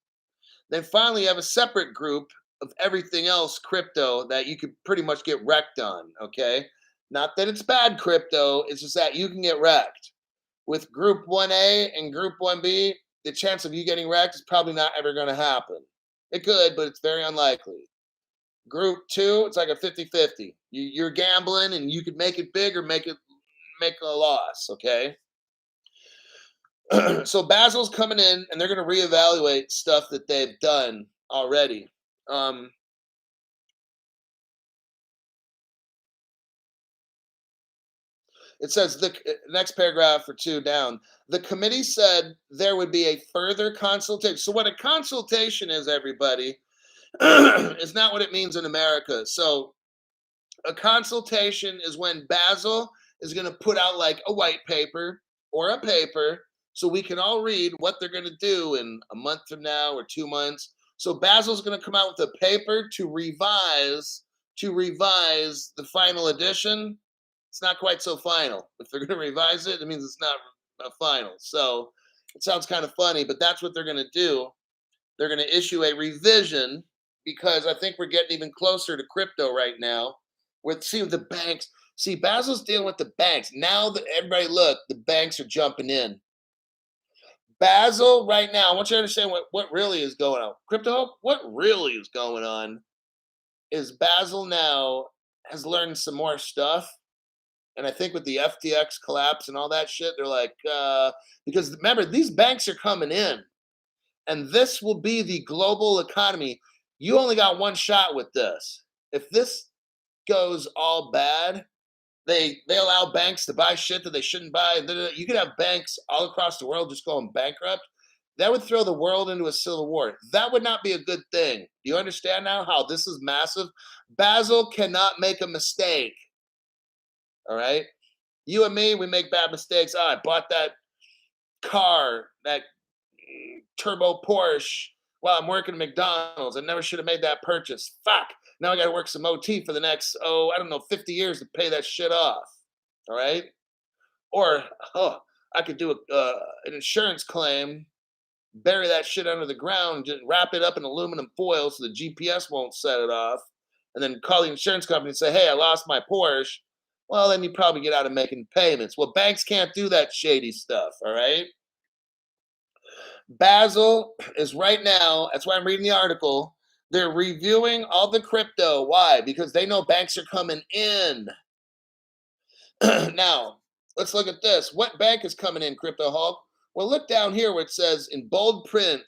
Then finally, you have a separate group of everything else crypto that you could pretty much get wrecked on. Okay. Not that it's bad crypto, it's just that you can get wrecked. With Group 1A and Group 1B, the chance of you getting wrecked is probably not ever going to happen. It could, but it's very unlikely. Group 2, it's like a 50-50. You're gambling and you could make it big or make a loss. Okay. So Basel's coming in and they're going to reevaluate stuff that they've done already. It says the next paragraph or 2 down. The committee said there would be a further consultation. So what a consultation is, everybody, is not what it means in America. So a consultation is when Basel is going to put out like a white paper or a paper so we can all read what they're going to do in a month from now or 2 months. So Basel's going to come out with a paper to revise the final edition. It's not quite so final. If they're going to revise it, it means it's not a final. So it sounds kind of funny, but that's what they're going to do. They're going to issue a revision because I think we're getting even closer to crypto right now. With the banks. See, Basel's dealing with the banks. Now that everybody look, the banks are jumping in. Basel right now, I want you to understand what really is going on. Crypto, what really is going on is Basel now has learned some more stuff. And I think with the FTX collapse and all that shit, they're like, because remember, these banks are coming in. And this will be the global economy. You only got one shot with this. If this goes all bad, they allow banks to buy shit that they shouldn't buy. You could have banks all across the world just going bankrupt. That would throw the world into a civil war. That would not be a good thing. Do you understand now how this is massive? Basel cannot make a mistake. All right. You and me, we make bad mistakes. Oh, I bought that car, that turbo Porsche while I'm working at McDonald's. I never should have made that purchase. Fuck. Now I got to work some OT for the next, I don't know, 50 years to pay that shit off. All right. Or, I could do an insurance claim, bury that shit under the ground, just wrap it up in aluminum foil so the GPS won't set it off, and then call the insurance company and say, hey, I lost my Porsche. Well, then you probably get out of making payments. Well, banks can't do that shady stuff. All right. Basel is right now, that's why I'm reading the article. They're reviewing all the crypto. Why? Because they know banks are coming in. Now, let's look at this. What bank is coming in, Crypto Hulk? Well, look down here where it says in bold print,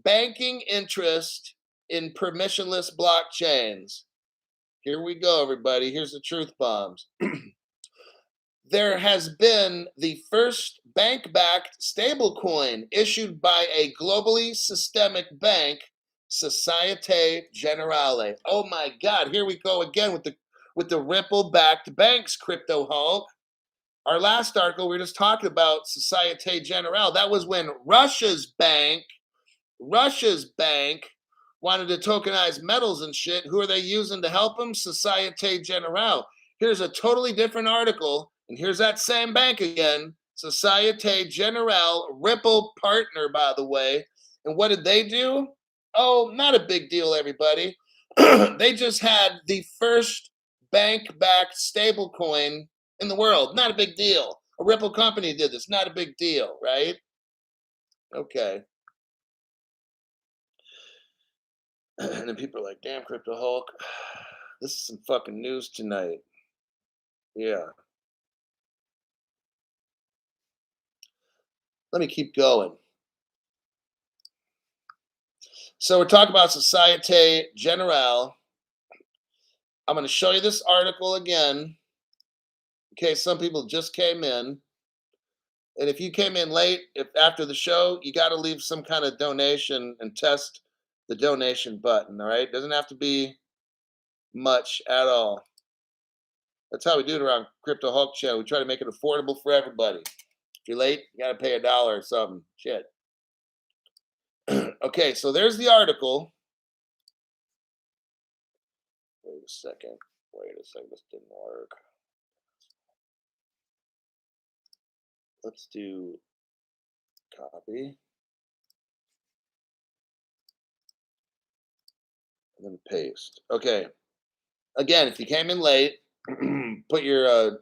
banking interest in permissionless blockchains. Here we go, everybody. Here's the truth bombs. There has been the first bank-backed stablecoin issued by a globally systemic bank, Societe Generale. Oh my God, here we go again with the Ripple-backed banks, Crypto Hulk. Our last article, we were just talking about Societe Generale. That was when Russia's bank wanted to tokenize metals and shit. Who are they using to help them? Societe Generale. Here's a totally different article, and here's that same bank again, Societe Generale, Ripple partner, by the way. And what did they do? Oh, not a big deal, everybody. They just had the first bank-backed stablecoin in the world. Not a big deal. A Ripple company did this. Not a big deal, right? Okay. And then people are like, damn, Crypto Hulk, this is some fucking news tonight. Yeah. Let me keep going. So we're talking about Societe Generale. I'm going to show you this article again, in case some people just came in. And if you came in late, if after the show, you got to leave some kind of donation and test the donation button, all right? Doesn't have to be much at all. That's how we do it around Crypto Hulk Show. We try to make it affordable for everybody. If you're late, you got to pay $1 or something. Shit. Okay, so there's the article. Wait a second. This didn't work. Let's do copy. And then paste. Okay. Again, if you came in late, put your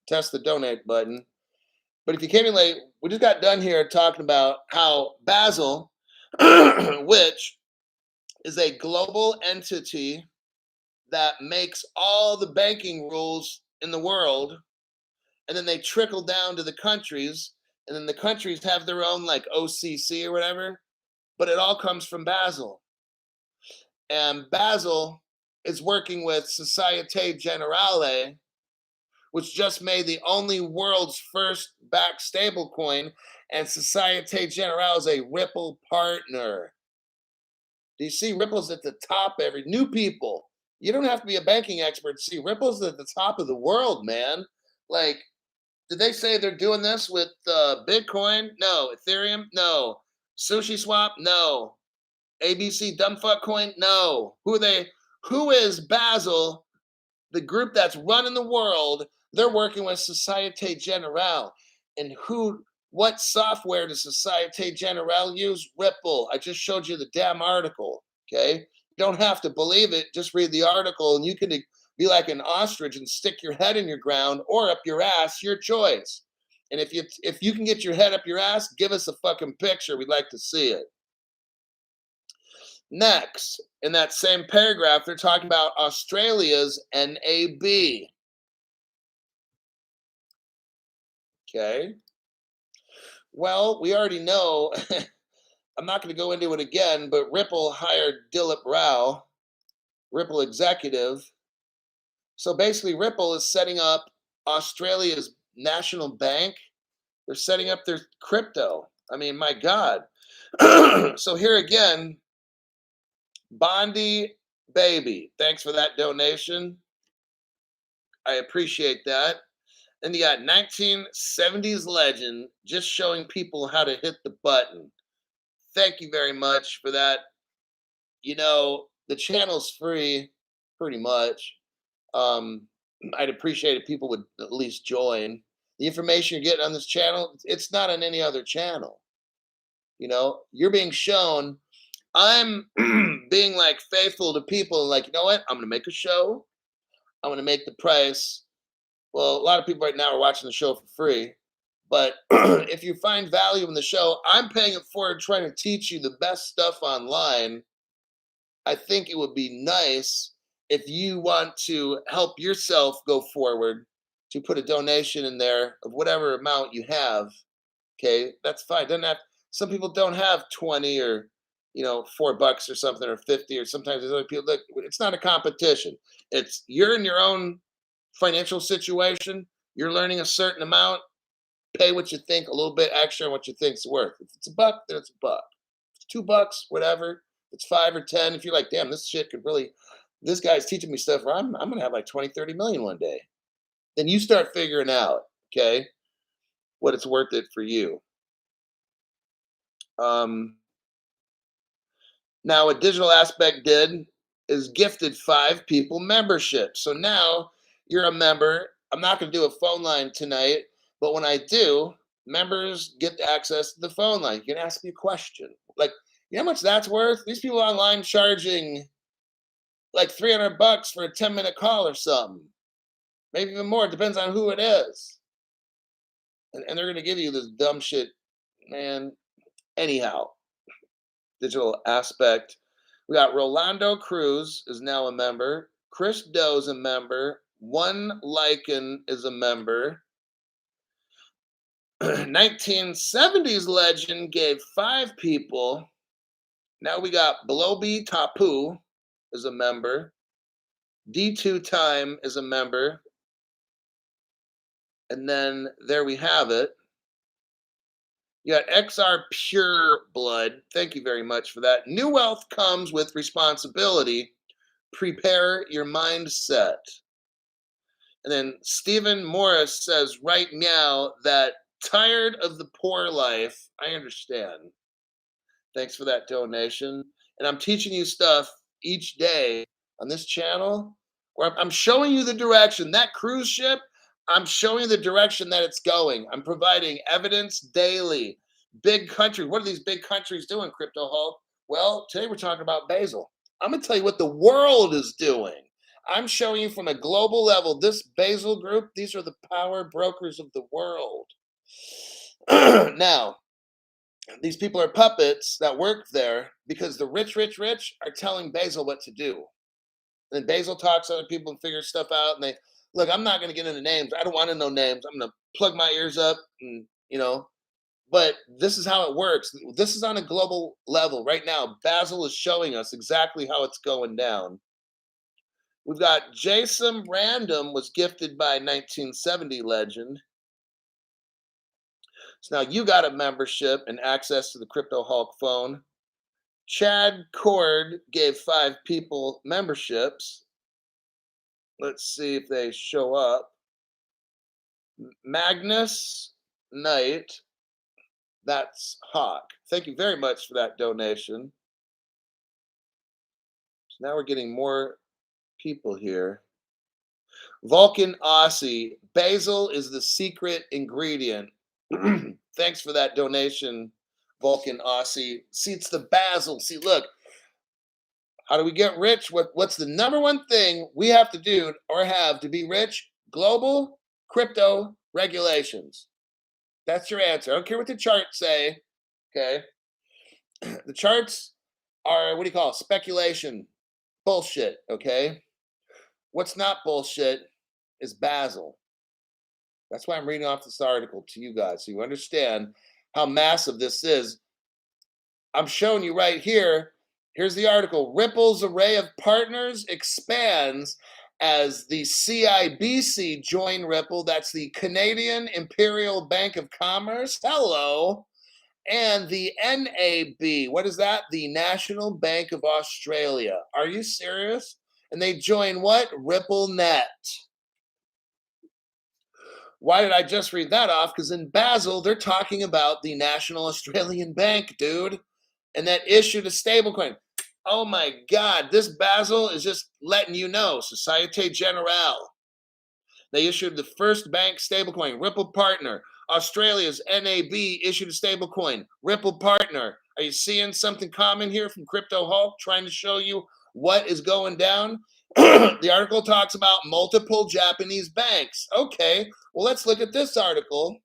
test the donate button. But if you came in late, we just got done here talking about how Basel, which is a global entity that makes all the banking rules in the world, and then they trickle down to the countries, and then the countries have their own like OCC or whatever, but it all comes from Basel. And Basel is working with Societe Generale, which just made the only world's first backed stablecoin, and Societe Generale is a Ripple partner. Do you see Ripple's at the top? Every new people, you don't have to be a banking expert to see Ripple's at the top of the world, man. Like, did they say they're doing this with Bitcoin? No. Ethereum? No. Sushi Swap? No. ABC Dumbfuck Coin? No. Who are they? Who is Basel, the group that's running the world? They're working with Societe Generale. And what software does Societe Generale use? Ripple. I just showed you the damn article. Okay. You don't have to believe it. Just read the article, and you can be like an ostrich and stick your head in your ground or up your ass, your choice. And if you can get your head up your ass, give us a fucking picture. We'd like to see it. Next, in that same paragraph, they're talking about Australia's NAB. Okay. Well, we already know. I'm not going to go into it again, but Ripple hired Dilip Rao, Ripple executive. So basically, Ripple is setting up Australia's national bank. They're setting up their crypto. I mean, my God. So here again, Bondi Baby, thanks for that donation. I appreciate that. And you got 1970s legend just showing people how to hit the button. Thank you very much for that. The channel's free, pretty much. Um, I'd appreciate if people would at least join. The information you're getting on this channel, it's not on any other channel. You're being shown. I'm being like faithful to people, like, you know what? I'm gonna make a show. I'm gonna make the price. Well, a lot of people right now are watching the show for free. But if you find value in the show, I'm paying it forward, trying to teach you the best stuff online. I think it would be nice if you want to help yourself go forward to put a donation in there of whatever amount you have. Okay, that's fine. Doesn't have Some people don't have 20 or $4 or something or 50, or sometimes there's other people. Look, it's not a competition. You're in your own financial situation. You're learning a certain amount. Pay what you think, a little bit extra on what you think's worth. If it's a buck, then it's a buck. If it's $2, whatever. If it's 5 or 10. If you're like, damn, this shit could really, this guy's teaching me stuff where I'm gonna have like 20, 30 million one day. Then you start figuring out, okay, what it's worth it for you. Um, Now, what Digital Aspect did is gifted 5 people membership. So now you're a member. I'm not going to do a phone line tonight, but when I do, members get access to the phone line. You can ask me a question. Like, you know how much that's worth? These people online charging like $300 for a 10-minute call or something. Maybe even more. It depends on who it is. And they're going to give you this dumb shit, man. Anyhow, Digital Aspect. We got Rolando Cruz is now a member. Chris Doe's a member. One Lycan is a member. 1970s legend gave 5 people. Now we got Bloby Tapu is a member. D2 Time is a member. And then there we have it. You got XR Pure Blood. Thank you very much for that. New wealth comes with responsibility. Prepare your mindset. And then Stephen Morris says, right now, that tired of the poor life. I understand. Thanks for that donation. And I'm teaching you stuff each day on this channel where I'm showing you the direction. That cruise ship, I'm showing you the direction that it's going. I'm providing evidence daily. Big country. What are these big countries doing, Crypto Hulk? Well, today we're talking about Basel. I'm going to tell you what the world is doing. I'm showing you from a global level. This Basel group, these are the power brokers of the world. Now, these people are puppets that work there because the rich are telling Basil what to do. And Basil talks to other people and figures stuff out. And they look, I'm not going to get into names. I don't want to know names. I'm going to plug my ears up and, but this is how it works. This is on a global level right now. Basil is showing us exactly how it's going down. We've got Jason Random was gifted by 1970 legend. So now you got a membership and access to the Crypto Hulk phone. Chad Cord gave 5 people memberships. Let's see if they show up. Magnus Knight, that's Hawk. Thank you very much for that donation. So now we're getting more people here. Vulcan Aussie, basil is the secret ingredient. Thanks for that donation, Vulcan Aussie. See, it's the basil. See, look, how do we get rich? What's the number one thing we have to do or have to be rich? Global crypto regulations. That's your answer. I don't care what the charts say. Okay. The charts are, what do you call it? Speculation. Bullshit. Okay. What's not bullshit is basil. That's why I'm reading off this article to you guys so you understand how massive this is. I'm showing you right here Here's the article. Ripple's array of partners expands as the CIBC join Ripple. That's the Canadian Imperial Bank of Commerce. Hello. And the NAB. What is that? The National Bank of Australia. Are you serious? And they join what? RippleNet. Why did I just read that off? Because in Basel, they're talking about the National Australian Bank, dude, and that issued a stablecoin. Oh my God, this Basel is just letting you know. Societe Generale. They issued the first bank stablecoin, Ripple Partner. Australia's NAB issued a stablecoin, Ripple Partner. Are you seeing something common here from Crypto Hulk trying to show you what is going down? The article talks about multiple Japanese banks. Okay, well, let's look at this article.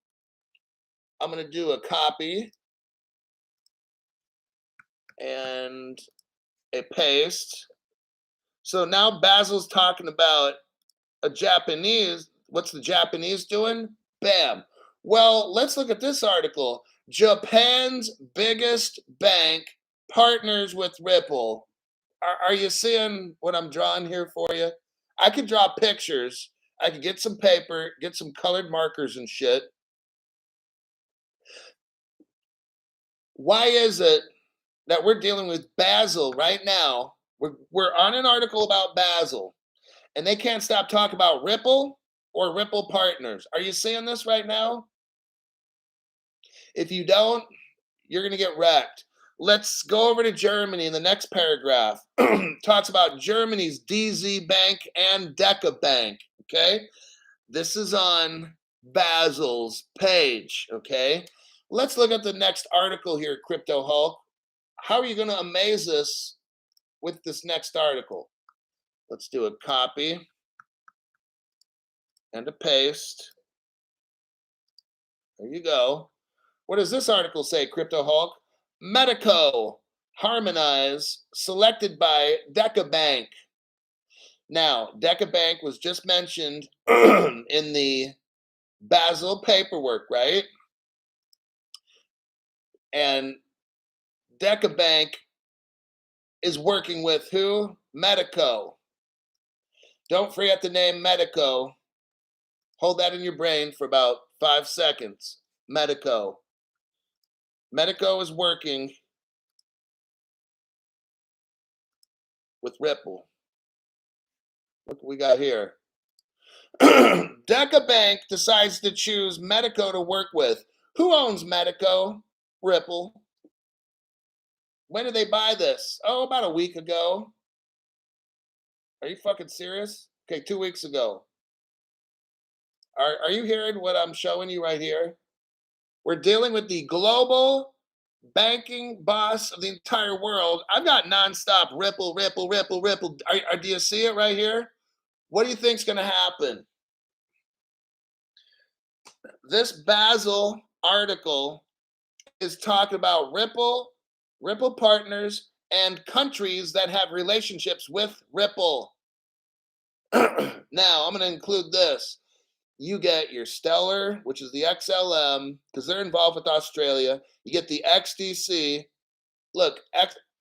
I'm going to do a copy and a paste. So now Basil's talking about a Japanese. What's the Japanese doing? Bam. Well, let's look at this article. Japan's biggest bank partners with Ripple. Are you seeing what I'm drawing here for you? I could draw pictures. I could get some paper, get some colored markers and shit. Why is it that we're dealing with Basel right now? We're on an article about Basel, and they can't stop talking about Ripple or Ripple Partners. Are you seeing this right now? If you don't, you're going to get wrecked. Let's go over to Germany in the next paragraph. Talks about Germany's DZ Bank and Deca Bank. Okay. This is on Basil's page. Okay. Let's look at the next article here, Crypto Hulk. How are you going to amaze us with this next article? Let's do a copy and a paste. There you go. What does this article say, Crypto Hulk? Medico, harmonize, selected by Deca Bank. Now, Deca Bank was just mentioned in the Basel paperwork, right? And Deca Bank is working with who? Medico. Don't forget the name Medico. Hold that in your brain for about 5 seconds. Medico. Medico is working with Ripple. Look what we got here. Deca Bank decides to choose Medico to work with. Who owns Medico? Ripple. When did they buy this? Oh, about a week ago. Are you fucking serious? Okay, 2 weeks ago. Are you hearing what I'm showing you right here? We're dealing with the global banking boss of the entire world. I've got nonstop Ripple, Ripple, Ripple, Ripple. Do you see it right here? What do you think's going to happen? This Basel article is talking about Ripple, Ripple partners, and countries that have relationships with Ripple. Now, I'm going to include this. You get your Stellar, which is the XLM, because they're involved with Australia. You get the XDC. Look,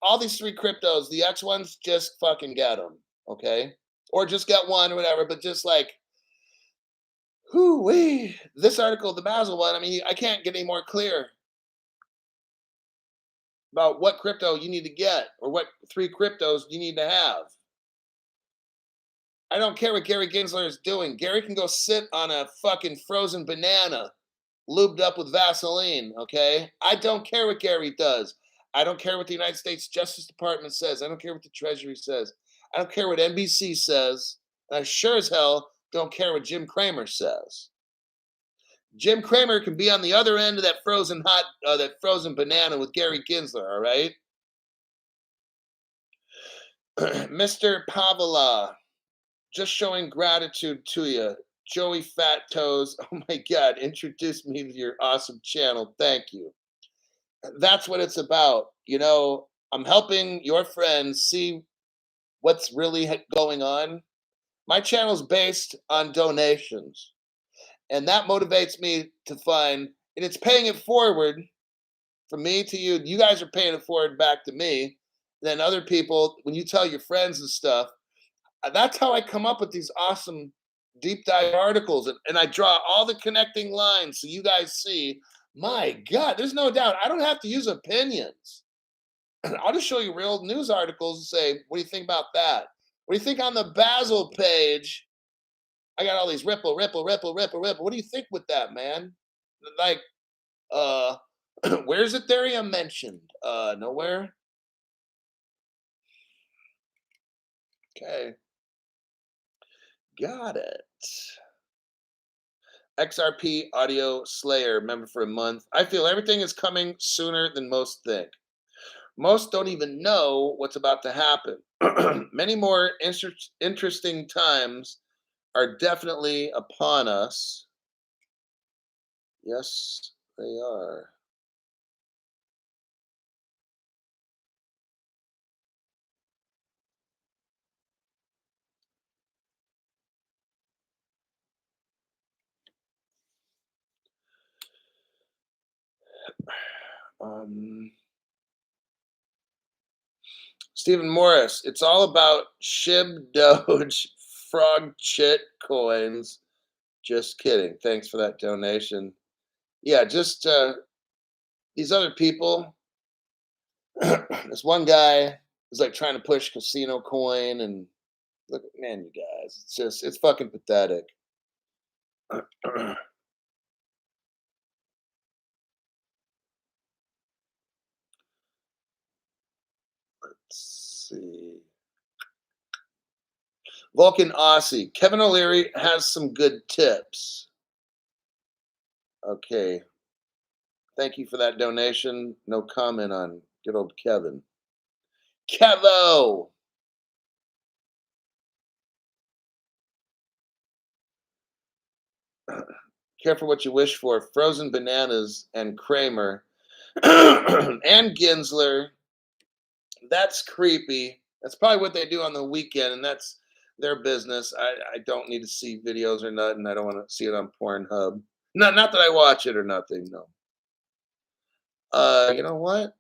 all these 3 cryptos, the X ones, just fucking get them, okay? Or just get one or whatever, but just like, whoo-wee. This article, the Basel one, I mean, I can't get any more clear about what crypto you need to get or what 3 cryptos you need to have. I don't care what Gary Gensler is doing. Gary can go sit on a fucking frozen banana lubed up with Vaseline, okay? I don't care what Gary does. I don't care what the United States Justice Department says. I don't care what the Treasury says. I don't care what NBC says. And I sure as hell don't care what Jim Cramer says. Jim Cramer can be on the other end of that frozen banana with Gary Gensler, all right? Mr. Pavela, just showing gratitude to you. Joey Fat Toes, oh my God, introduce me to your awesome channel. Thank you. That's what it's about. You know, I'm helping your friends see what's really going on. My channel's based on donations, and that motivates me to find, and it's paying it forward from me to you. You guys are paying it forward back to me, Then other people, when you tell your friends and stuff, that's how I come up with these awesome deep dive articles. And I draw all the connecting lines so you guys see, my God, there's no doubt. I don't have to use opinions. I'll just show you real news articles and say, what do you think about that? What do you think on the Basil page? I got all these ripple, ripple, ripple, ripple, ripple. What do you think with that, man? Like, uh, where's Ethereum mentioned? Nowhere. Okay, got it. XRP Audio Slayer, member for a month. I feel everything is coming sooner than most think. Most don't even know what's about to happen. Many more interesting times are definitely upon us. Yes, they are. Um, Stephen Morris, it's all about Shib Doge Frog Chit coins. Just kidding. Thanks for that donation. Yeah, just these other people. This one guy is like trying to push casino coin and look, man, you guys, it's fucking pathetic. Let's see. Vulcan Aussie. Kevin O'Leary has some good tips. Okay. Thank you for that donation. No comment on good old Kevin. Kevo! Careful what you wish for. Frozen bananas and Kramer and Ginsler. That's creepy. That's probably what they do on the weekend, and that's their business. I don't need to see videos or nothing. I don't want to see it on Pornhub. Not that I watch it or nothing. No. You know what?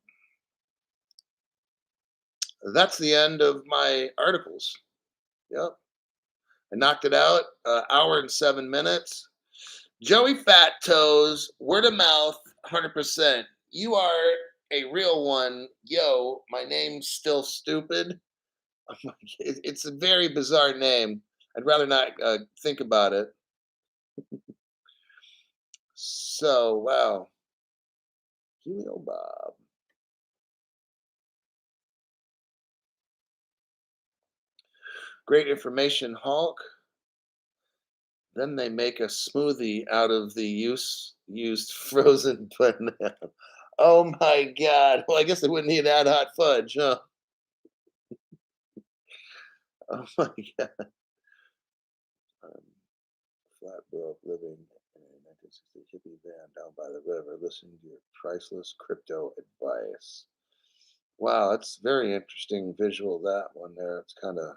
That's the end of my articles. Yep, I knocked it out. Hour and 7 minutes. Joey Fat Toes, word of mouth, 100%. You are a real one. Yo, my name's still stupid. It's a very bizarre name. I'd rather not think about it. So, wow. Helio Bob. Great information, Hulk. Then they make a smoothie out of the used frozen banana. Oh my God. Well, I guess they wouldn't need that hot fudge, huh? Oh my God. Um, Flat broke living in a 1960 hippie van down by the river, listening to your priceless crypto advice. Wow, that's very interesting visual, that one there. It's kind of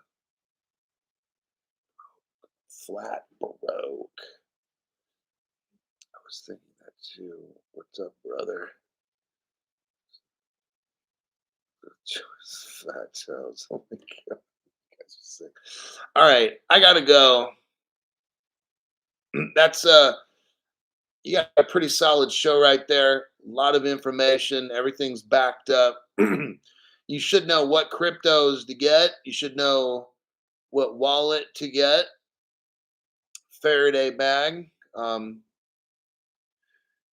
flat broke. I was thinking that too. What's up, brother? Fat toes. Oh my God. You guys are sick. All right, I gotta go. That's you got a pretty solid show right there. A lot of information. Everything's backed up. You should know what cryptos to get. You should know what wallet to get. Faraday bag.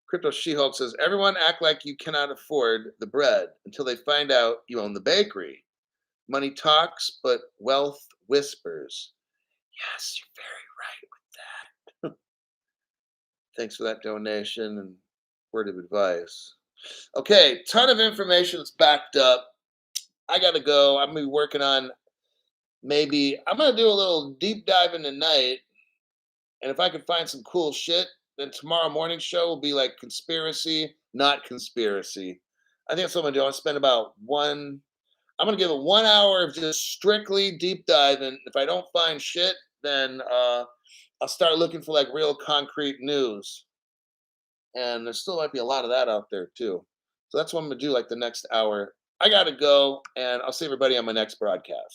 Crypto She-Hulk says, everyone act like you cannot afford the bread until they find out you own the bakery. Money talks, but wealth whispers. Yes, you're very right with that. Thanks for that donation and word of advice. Okay, ton of information that's backed up. I gotta go. I'm gonna be working on maybe I'm gonna do a little deep dive in tonight, and if I can find some cool shit, then tomorrow morning show will be like conspiracy, not conspiracy. I think that's what I'm gonna do. I'll spend about one. I'm gonna give it 1 hour of just strictly deep diving. If I don't find shit, then I'll start looking for like real concrete news. And there still might be a lot of that out there too. So that's what I'm gonna do like the next hour. I gotta go, and I'll see everybody on my next broadcast.